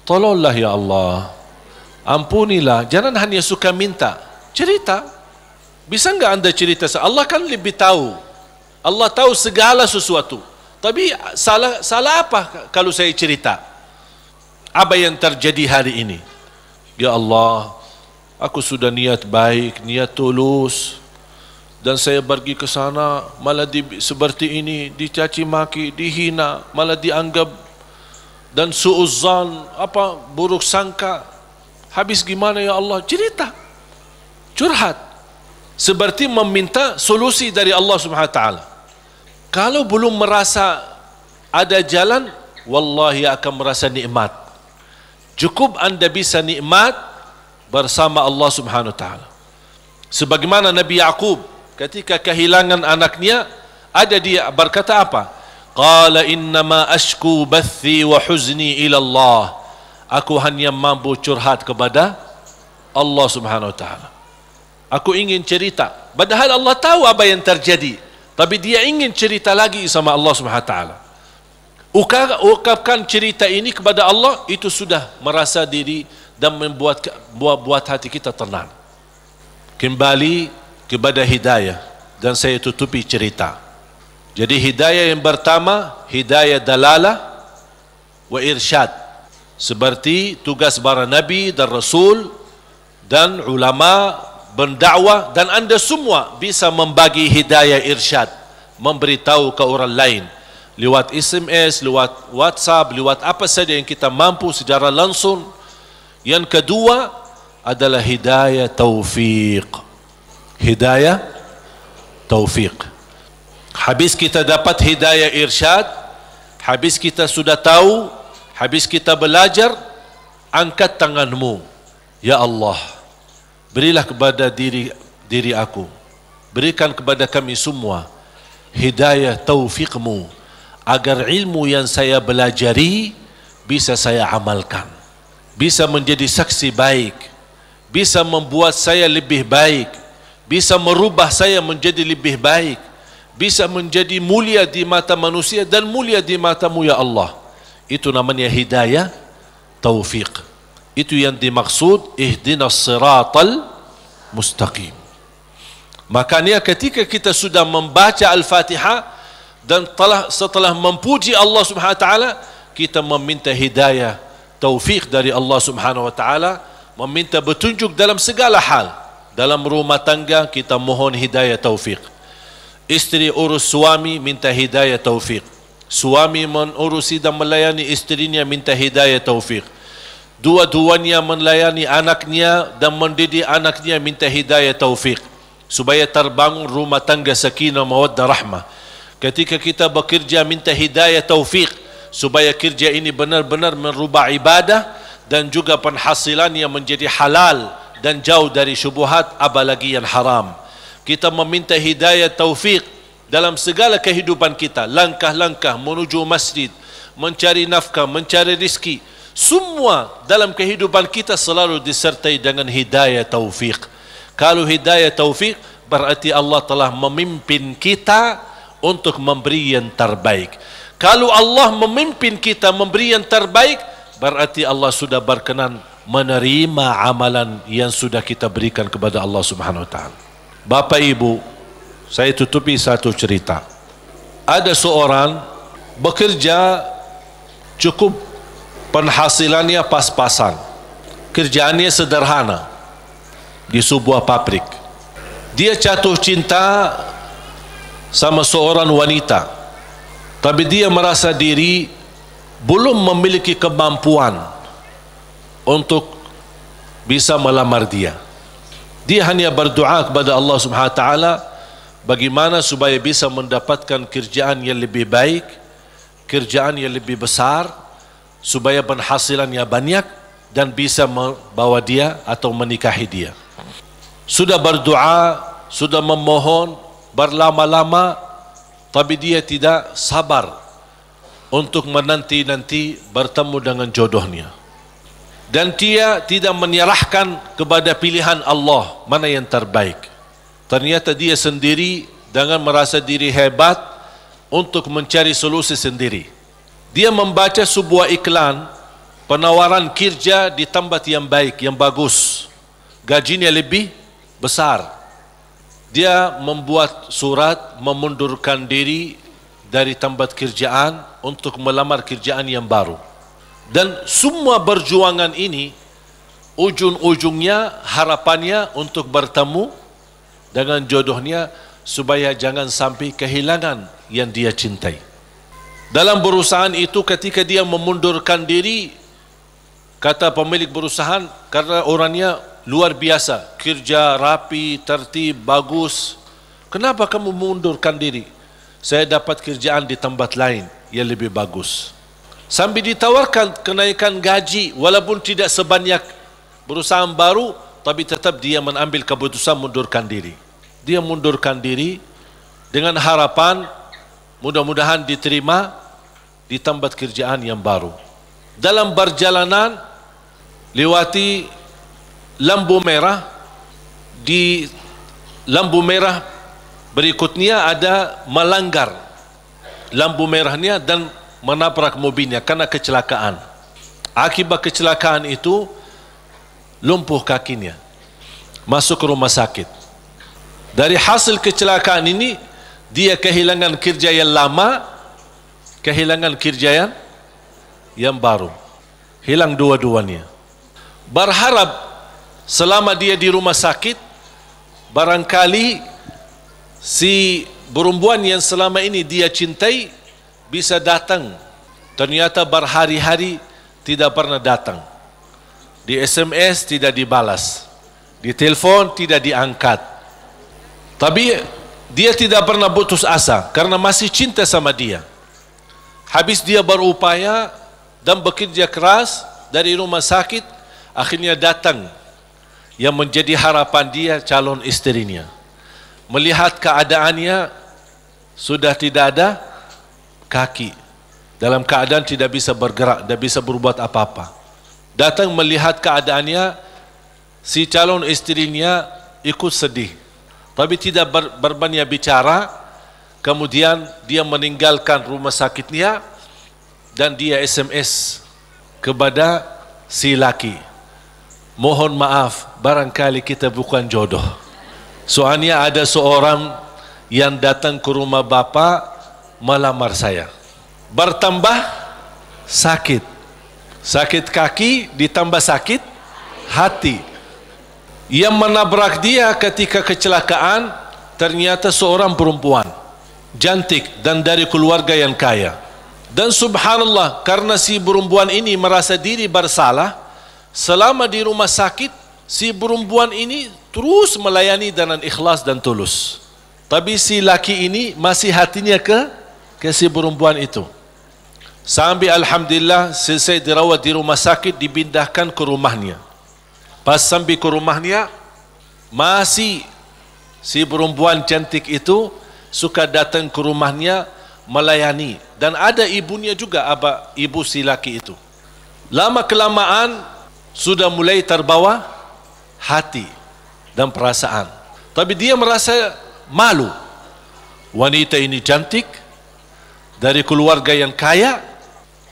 tolonglah ya Allah, ampunilah. Jangan hanya suka minta, cerita. Bisa enggak anda cerita? Allah kan lebih tahu. Allah tahu segala sesuatu. Tapi salah apa kalau saya cerita? Apa yang terjadi hari ini? Ya Allah, aku sudah niat baik, niat tulus, dan saya pergi ke sana malah seperti ini, dicaci maki, dihina, malah dianggap, dan su'uzzan, buruk sangka. Habis gimana ya Allah? Cerita, curhat, seperti meminta solusi dari Allah Subhanahu wa taala. Kalau belum merasa ada jalan, wallahi akan merasa nikmat. Cukup anda bisa nikmat bersama Allah Subhanahu wa taala. Sebagaimana Nabi Yaqub ketika kehilangan anaknya, ada dia berkata apa? Qala innama ashku bathi wa huzni ila Allah. Aku hanya mampu curhat kepada Allah Subhanahu wa taala. Aku ingin cerita. Padahal Allah tahu apa yang terjadi, tapi dia ingin cerita lagi sama Allah Subhanahu wa taala. Ungkapkan cerita ini kepada Allah, itu sudah merasa diri dan membuat hati kita tenang. Kembali kepada hidayah, dan saya tutupi cerita. Jadi hidayah yang pertama, hidayah dalalah wa irsyad, seperti tugas para nabi dan rasul dan ulama berdakwah, dan anda semua bisa membagi hidayah irsyad, memberitahu ke orang lain lewat SMS, lewat WhatsApp, lewat apa saja yang kita mampu secara langsung. Yang kedua adalah hidayah taufiq. Hidayah taufiq. Habis kita dapat hidayah irsyad, habis kita sudah tahu, habis kita belajar, angkat tanganmu, ya Allah, berilah kepada diri aku, berikan kepada kami semua hidayah taufiqmu, agar ilmu yang saya belajari bisa saya amalkan, bisa menjadi saksi baik, bisa membuat saya lebih baik, bisa merubah saya menjadi lebih baik, bisa menjadi mulia di mata manusia dan mulia di matamu ya Allah. Itu namanya hidayah taufiq. Itu yang dimaksud ihdinas siratal mustaqim. Makanya ketika kita sudah membaca Al-Fatihah dan setelah memuji Allah Subhanahu wa taala, kita meminta hidayah taufiq dari Allah Subhanahu wa taala, meminta petunjuk dalam segala hal. Dalam rumah tangga kita mohon hidayah taufiq. Istri urus suami, minta hidayah taufiq. Suami menurusi dan melayani istrinya, minta hidayah taufiq. Dua-duanya melayani anaknya dan mendidik anaknya, minta hidayah taufiq, supaya terbangun rumah tangga sakinah mawaddah rahmah. Ketika kita bekerja, minta hidayah taufiq, supaya kerja ini benar-benar merubah ibadah dan juga penghasilannya menjadi halal dan jauh dari syubhat, apalagi yang haram. Kita meminta hidayah taufiq dalam segala kehidupan kita, langkah-langkah menuju masjid, mencari nafkah, mencari rizki, semua dalam kehidupan kita selalu disertai dengan hidayah taufiq. Kalau hidayah taufiq, berarti Allah telah memimpin kita untuk memberi yang terbaik. Kalau Allah memimpin kita memberi yang terbaik, berarti Allah sudah berkenan menerima amalan yang sudah kita berikan kepada Allah Subhanahu wa taala. Bapak Ibu, saya tutupi satu cerita. Ada seorang bekerja cukup, penghasilannya pas-pasan, kerjaannya sederhana di sebuah pabrik. Dia jatuh cinta sama seorang wanita, tapi dia merasa diri belum memiliki kemampuan untuk bisa melamar dia. Dia hanya berdoa kepada Allah Subhanahu wa taala bagaimana supaya bisa mendapatkan kerjaan yang lebih baik, kerjaan yang lebih besar, supaya penghasilannya banyak dan bisa membawa dia atau menikahi dia. Sudah berdoa, sudah memohon berlama-lama, tapi dia tidak sabar untuk menanti-nanti bertemu dengan jodohnya. Dan dia tidak menyerahkan kepada pilihan Allah mana yang terbaik. Ternyata dia sendiri dengan merasa diri hebat untuk mencari solusi sendiri. Dia membaca sebuah iklan penawaran kerja di tempat yang baik, yang bagus, gajinya lebih besar. Dia membuat surat memundurkan diri dari tempat kerjaan untuk melamar kerjaan yang baru. Dan semua perjuangan ini ujung-ujungnya harapannya untuk bertemu dengan jodohnya supaya jangan sampai kehilangan yang dia cintai. Dalam perusahaan itu ketika dia memundurkan diri, kata pemilik perusahaan, karena orangnya luar biasa, kerja rapi, tertib, bagus, kenapa kamu mengundurkan diri? Saya dapat kerjaan di tempat lain yang lebih bagus. Sambil ditawarkan kenaikan gaji, walaupun tidak sebanyak perusahaan baru, tapi tetap dia mengambil keputusan mundurkan diri. dia mundurkan diri dengan harapan mudah-mudahan diterima di tempat kerjaan yang baru. Dalam perjalanan lewati lampu merah, di lampu merah berikutnya ada melanggar lampu merahnya dan menabrak mobilnya karena kecelakaan. Akibat kecelakaan itu lumpuh kakinya, masuk ke rumah sakit. Dari hasil kecelakaan ini dia kehilangan kerja yang lama, kehilangan kerja yang baru, hilang dua-duanya. Berharap selama dia di rumah sakit barangkali si perempuan yang selama ini dia cintai bisa datang. Ternyata berhari-hari tidak pernah datang. Di SMS tidak dibalas, di telepon tidak diangkat. Tapi dia tidak pernah putus asa karena masih cinta sama dia. Habis dia berupaya dan bekerja keras dari rumah sakit, akhirnya datang yang menjadi harapan dia, calon istrinya. Melihat keadaannya sudah tidak ada kaki, dalam keadaan tidak bisa bergerak, tidak bisa berbuat apa-apa. Datang melihat keadaannya, si calon istrinya ikut sedih, tapi tidak berbanyak bicara. Kemudian dia meninggalkan rumah sakitnya dan dia SMS kepada si laki, mohon maaf, barangkali kita bukan jodoh. Soalnya ada seorang yang datang ke rumah bapa melamar saya. Bertambah sakit, sakit kaki ditambah sakit hati. Yang menabrak dia ketika kecelakaan ternyata seorang perempuan cantik dan dari keluarga yang kaya. Dan subhanallah, karena si perempuan ini merasa diri bersalah, selama di rumah sakit si perempuan ini terus melayani dengan ikhlas dan tulus. Tapi si laki ini masih hatinya ke si perempuan itu. Sampai alhamdulillah selesai dirawat di rumah sakit, dipindahkan ke rumahnya. Pas sampai ke rumahnya, masih si perempuan cantik itu suka datang ke rumahnya melayani, dan ada ibunya juga, ibu si laki itu. Lama kelamaan sudah mulai terbawa hati dan perasaan, tapi dia merasa malu. Wanita ini cantik, dari keluarga yang kaya,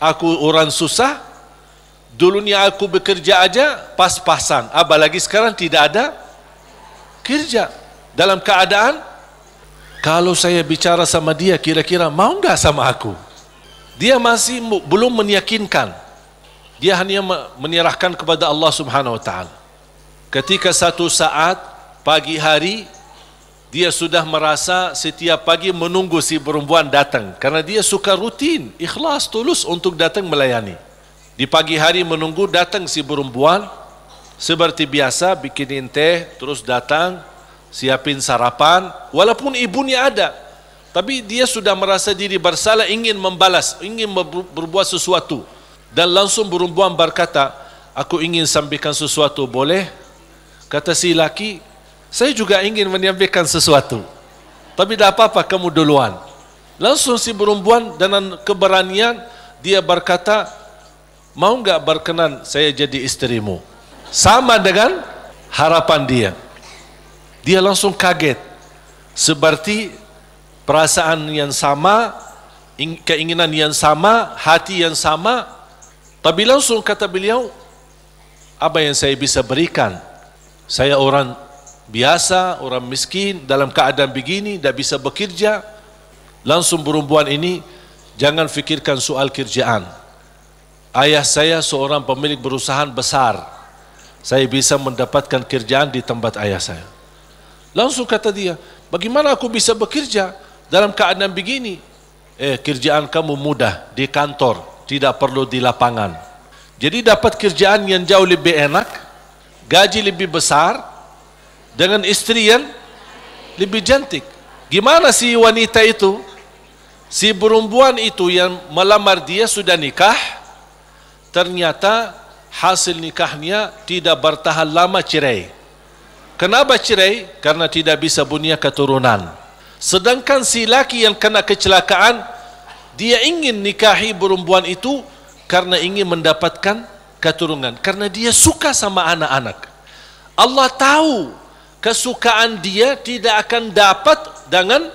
aku orang susah, dulunya aku bekerja aja pas-pasan, apalagi sekarang tidak ada kerja. Dalam keadaan kalau saya bicara sama dia, kira-kira mau enggak sama aku? Dia masih belum meyakinkan. Dia hanya menyerahkan kepada Allah Subhanahu wa taala. Ketika satu saat pagi hari, dia sudah merasa setiap pagi menunggu si perempuan datang, karena dia suka rutin, ikhlas, tulus untuk datang melayani. Di pagi hari menunggu datang si perempuan, seperti biasa bikinin teh, terus datang siapin sarapan, walaupun ibunya ada, tapi dia sudah merasa diri bersalah, ingin membalas, ingin berbuat sesuatu. Dan langsung perempuan berkata, aku ingin sampaikan sesuatu, boleh? Kata si laki, saya juga ingin menyampaikan sesuatu, tapi tidak apa-apa, kamu duluan. Langsung si perempuan dengan keberanian dia berkata, mau enggak berkenan saya jadi istrimu? Sama dengan harapan dia. Dia langsung kaget, seperti perasaan yang sama, keinginan yang sama, hati yang sama. Tapi langsung kata beliau, apa yang saya bisa berikan? Saya orang biasa, orang miskin, dalam keadaan begini, tidak bisa bekerja. Langsung perempuan ini, jangan fikirkan soal kerjaan. Ayah saya seorang pemilik perusahaan besar, saya bisa mendapatkan kerjaan di tempat ayah saya. Langsung kata dia, bagaimana aku bisa bekerja dalam keadaan begini? Kerjaan kamu mudah di kantor, tidak perlu di lapangan. Jadi dapat kerjaan yang jauh lebih enak, gaji lebih besar, dengan istri yang lebih cantik. Gimana si wanita itu? Si perempuan itu yang melamar dia sudah nikah, ternyata hasil nikahnya tidak bertahan lama, cerai. Kenapa cerai? Karena tidak bisa punya keturunan. Sedangkan si laki yang kena kecelakaan, dia ingin nikahi perempuan itu karena ingin mendapatkan keturunan, karena dia suka sama anak-anak. Allah tahu kesukaan dia tidak akan dapat dengan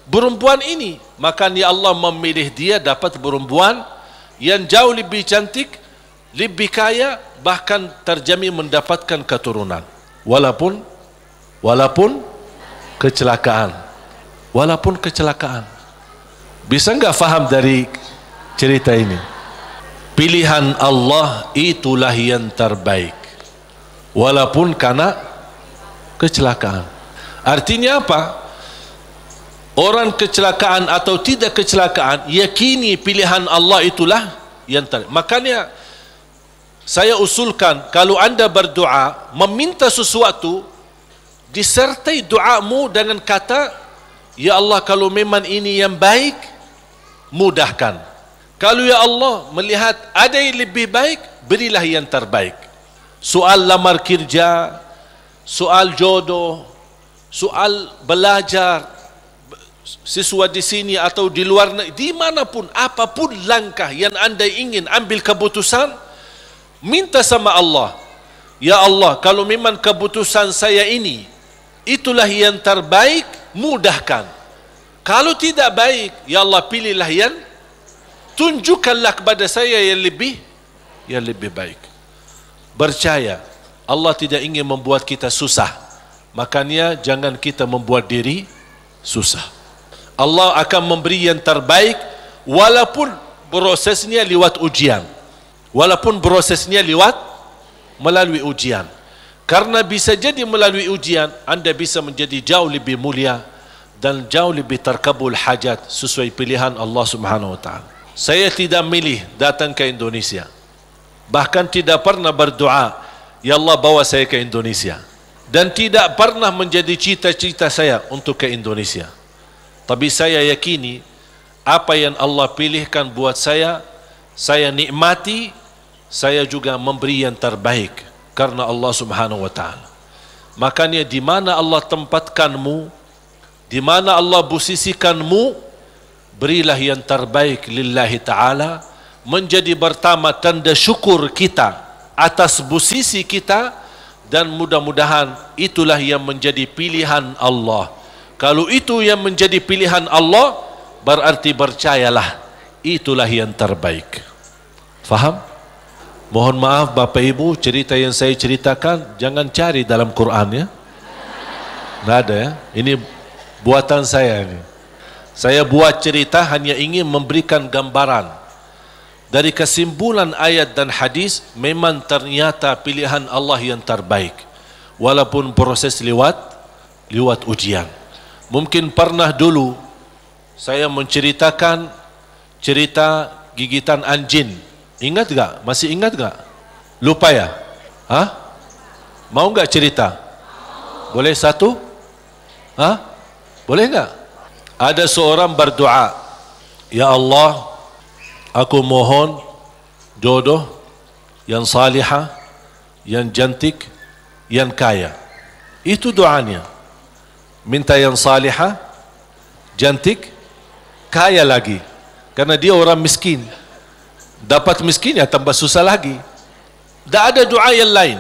perempuan ini, makanya Allah memilih dia dapat perempuan yang jauh lebih cantik, lebih kaya, bahkan terjamin mendapatkan keturunan. Walaupun kecelakaan. Bisa enggak faham dari cerita ini? Pilihan Allah itulah yang terbaik, walaupun karena kecelakaan. Artinya apa? Orang kecelakaan atau tidak kecelakaan, yakini pilihan Allah itulah yang terbaik. Makanya saya usulkan, kalau anda berdoa meminta sesuatu, disertai doamu dengan kata, ya Allah, kalau memang ini yang baik, mudahkan. Kalau ya Allah melihat ada yang lebih baik, berilah yang terbaik. Soal lamar kerja, soal jodoh, soal belajar, siswa di sini atau di luar negeri, dimanapun, apapun langkah yang anda ingin ambil keputusan, minta sama Allah, ya Allah, kalau memang keputusan saya ini itulah yang terbaik, mudahkan. Kalau tidak baik, ya Allah, pilihlah yang, tunjukkanlah kepada saya yang lebih baik. Percaya, Allah tidak ingin membuat kita susah, makanya jangan kita membuat diri susah. Allah akan memberi yang terbaik walaupun prosesnya lewat ujian, melalui ujian. Karena bisa jadi melalui ujian anda bisa menjadi jauh lebih mulia dan jauh lebih terkabul hajat sesuai pilihan Allah Subhanahu wa taala. Saya tidak milih datang ke Indonesia, bahkan tidak pernah berdoa, ya Allah bawa saya ke Indonesia, dan tidak pernah menjadi cita-cita saya untuk ke Indonesia. Tapi saya yakini apa yang Allah pilihkan buat saya nikmati, saya juga memberi yang terbaik karena Allah Subhanahu wa taala. Makanya di mana Allah tempatkanmu, di mana Allah posisikanmu, berilah yang terbaik lillahi taala, menjadi pertama tanda syukur kita atas posisi kita, dan mudah-mudahan itulah yang menjadi pilihan Allah. Kalau itu yang menjadi pilihan Allah, berarti percayalah itulah yang terbaik. Faham? Mohon maaf Bapak Ibu, cerita yang saya ceritakan jangan cari dalam Quran ya. Tidak ada ya. Ini buatan saya ini. Saya buat cerita hanya ingin memberikan gambaran dari kesimpulan ayat dan hadis. Memang ternyata pilihan Allah yang terbaik, walaupun proses lewat ujian. Mungkin pernah dulu saya menceritakan cerita gigitan anjing. Ingat gak? Masih ingat gak? Lupa ya? Hah? Mau gak cerita? Boleh satu? Hah? Boleh gak? Ada seorang berdoa, ya Allah, aku mohon jodoh yang salihah, yang cantik, yang kaya. Itu doanya. Minta yang salihah, cantik, kaya lagi. Karena dia orang miskin. Dapat miskin ya tambah susah lagi. Tak ada doa yang lain.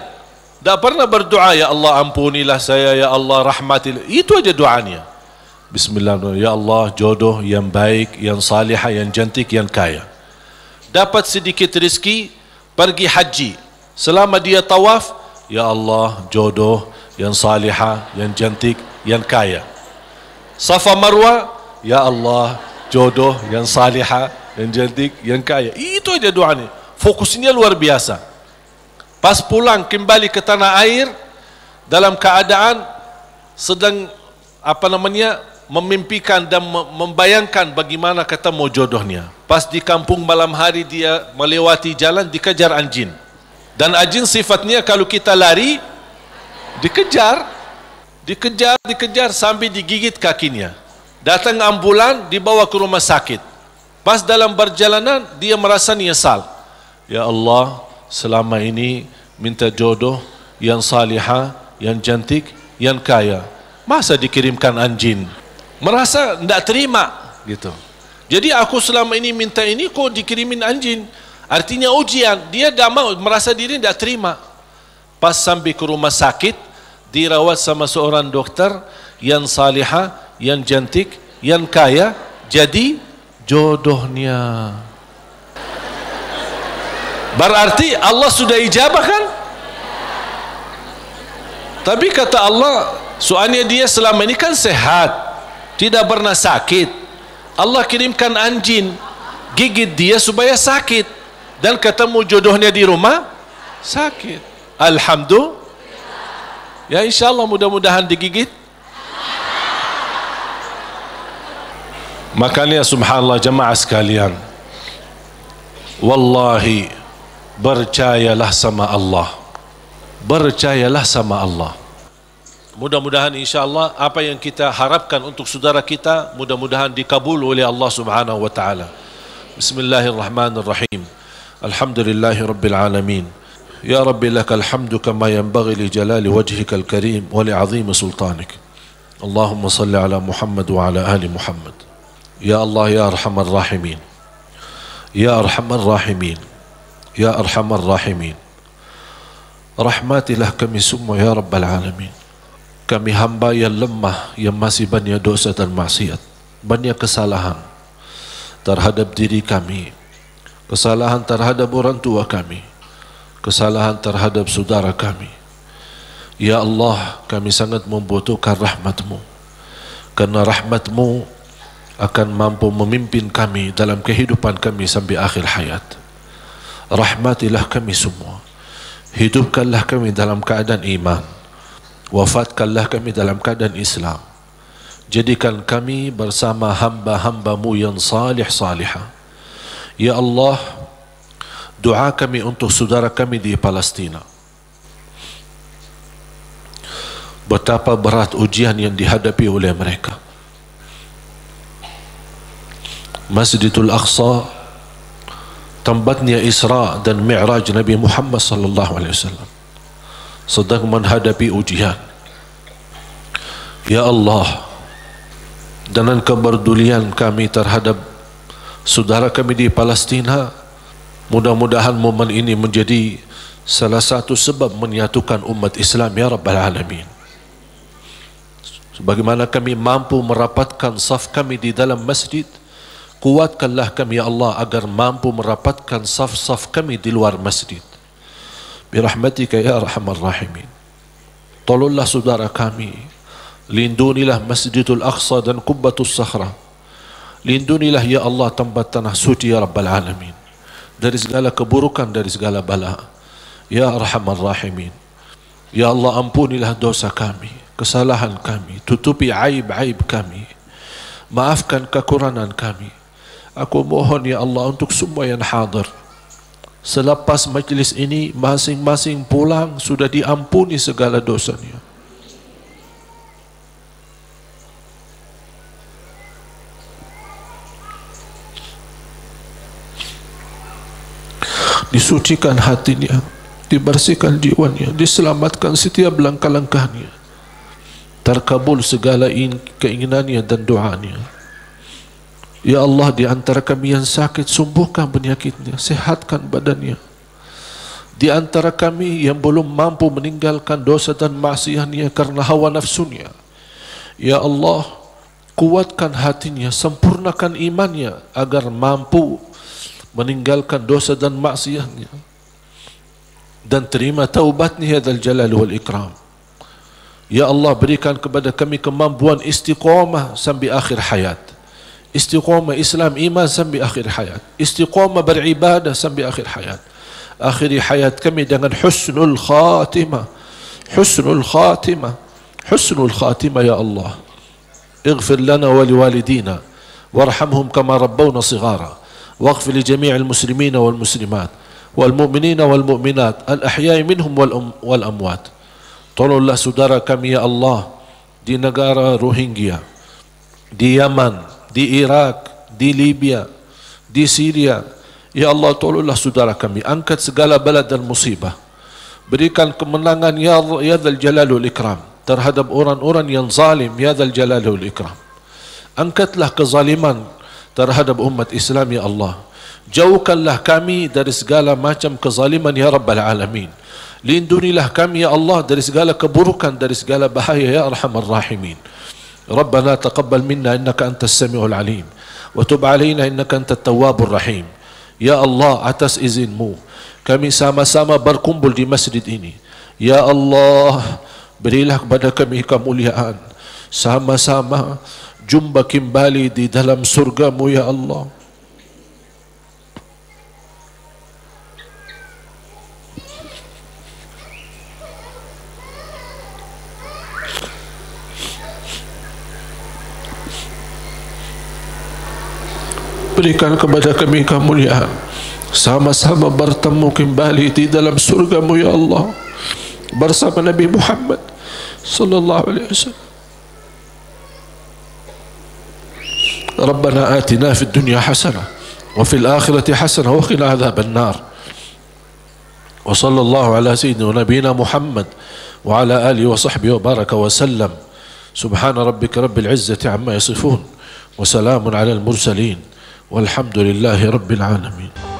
Tak pernah berdoa, ya Allah ampunilah saya, ya Allah rahmatilah. Itu aja doanya. Bismillahirrahmanirrahim. Ya Allah jodoh yang baik, yang salihah, yang cantik, yang kaya. Dapat sedikit rezeki, pergi haji. Selama dia tawaf, ya Allah jodoh yang salihah, yang cantik, yang kaya. Safa Marwa, ya Allah jodoh yang salihah, yang cantik, yang kaya. Itu aja doanya. Fokusnya luar biasa. Pas pulang kembali ke tanah air, dalam keadaan sedang memimpikan dan membayangkan bagaimana ketemu jodohnya. Pas di kampung malam hari dia melewati jalan, dikejar anjing. Dan anjing sifatnya kalau kita lari, dikejar sampai digigit kakinya. Datang ambulan, dibawa ke rumah sakit. Pas dalam perjalanan dia merasa nyesal. Ya Allah, selama ini minta jodoh yang salihah, yang cantik, yang kaya. Masa dikirimkan anjing? Merasa tidak terima gitu. Jadi aku selama ini minta ini, kok dikirimin anjing? Artinya ujian. Dia tidak mau, merasa diri tidak terima. Pas sampai ke rumah sakit, dirawat sama seorang dokter yang salihah, yang cantik, yang kaya, jadi jodohnya. Berarti Allah sudah ijabah kan? Tapi kata Allah, soalnya dia selama ini kan sehat, tidak pernah sakit. Allah kirimkan anjing gigit dia supaya sakit, dan ketemu jodohnya di rumah sakit. Alhamdulillah. Ya insyaAllah mudah-mudahan digigit. Makanya subhanallah jemaah sekalian, wallahi percayalah sama Allah, percayalah sama Allah. Mudah-mudahan insyaAllah apa yang kita harapkan untuk saudara kita mudah-mudahan dikabul oleh Allah subhanahu wa ta'ala. Bismillahirrahmanirrahim. Alhamdulillahi rabbil alamin. Ya Rabbi lakal hamdu kama yanbaghi li jalali wajhikal karim wa li azimi sultanik. Allahumma salli ala Muhammad wa ala ali Muhammad. Ya Allah ya arhamar rahimin. Ya arhamar rahimin. Ya arhamar rahimin. Rahmatilah kami semua ya Rabbal alamin. Kami hamba yang lemah, yang masih banyak dosa dan maksiat, banyak kesalahan terhadap diri kami, kesalahan terhadap orang tua kami, kesalahan terhadap saudara kami. Ya Allah, kami sangat membutuhkan rahmat-Mu, karena rahmat-Mu akan mampu memimpin kami dalam kehidupan kami sampai akhir hayat. Rahmatilah kami semua, hidupkanlah kami dalam keadaan iman, wafatkanlah kami dalam keadaan Islam. Jadikan kami bersama hamba-hamba-Mu yang salih-salihah. Ya Allah, doa kami untuk saudara kami di Palestina. Betapa berat ujian yang dihadapi oleh mereka. Masjidul Aqsa, tempatnya Isra dan Mi'raj Nabi Muhammad sallallahu alaihi wasallam, sedang menghadapi ujian. Ya Allah, dengan kepedulian kami terhadap saudara kami di Palestina, mudah-mudahan momen ini menjadi salah satu sebab menyatukan umat Islam ya Rabbal Alamin. Sebagaimana kami mampu merapatkan saf kami di dalam masjid, kuatkanlah kami ya Allah agar mampu merapatkan saf-saf kami di luar masjid. Birahmatika ya arhamar rahimin. Tolonglah saudara kami, lindunilah Masjidul Aqsa dan Qubbatus Sakhra. Lindunilah ya Allah tempat tanah suci ya Rabbal Alamin dari segala keburukan, dari segala bala. Ya arhamar rahimin. Ya Allah, ampunilah dosa kami, kesalahan kami, tutupi aib-aib kami, maafkan kekurangan kami. Aku mohon ya Allah untuk semua yang hadir, selepas majlis ini masing-masing pulang sudah diampuni segala dosanya. Disucikan hatinya, dibersihkan jiwanya, diselamatkan setiap langkah-langkahnya, terkabul segala keinginannya dan doanya. Ya Allah, di antara kami yang sakit, sembuhkan penyakitnya, sehatkan badannya. Di antara kami yang belum mampu meninggalkan dosa dan maksiatnya karena hawa nafsunya, ya Allah, kuatkan hatinya, sempurnakan imannya agar mampu meninggalkan dosa dan maksiatnya dan terima taubatnya ya Dzal Jalali wal Ikram. Ya Allah, berikan kepada kami kemampuan istiqamah sampai akhir hayat, istiqamah Islam iman sampai akhir hayat, istiqamah beribadah sampai akhir hayat. Akhiri hayat kami dengan husnul khatimah, husnul khatimah, husnul khatimah ya Allah. Ighfir lana wa liwalidina warhamhum kama rabbawna sighara. واغفر لجميع المسلمين والمسلمات والمؤمنين والمؤمنات الأحياء منهم والأموات. Tolonglah saudara kami ya Allah di negara Rohingya, di Yaman, di Irak, di Libya, di Syria. Ya Allah, tolonglah saudara kami, angkat segala bala dan musibah, Berikan kemenangan ya Dzal Jalal wal Ikram terhadap orang-orang yang zalim ya Dzal Jalal wal Ikram. Angkatlah kezaliman terhadap umat Islam ya Allah. Jauhkanlah kami dari segala macam kezaliman ya Rabbal Alamin. Lindungilah kami ya Allah dari segala keburukan, dari segala bahaya ya Arhamar Rahimin. Rabbana taqabbal minna innaka antas samiul alim wa tub alaina innaka antat tawwabur rahim. Ya Allah, atas izinmu kami sama-sama berkumpul di masjid ini. Ya Allah, berilah kepada kami kemuliaan, sama-sama jumpa kembali di dalam surgamu ya Allah. Berikan kepada kami kemuliaan, sama-sama bertemu kembali di dalam surgamu ya Allah bersama Nabi Muhammad sallallahu alaihi wasallam. ربنا آتنا في الدنيا حسنة وفي الآخرة حسنة وقنا عذاب النار وصلى الله على سيدنا ونبينا محمد وعلى آله وصحبه وبارك وسلم. سبحان ربك رب العزة عما يصفون وسلام على المرسلين والحمد لله رب العالمين.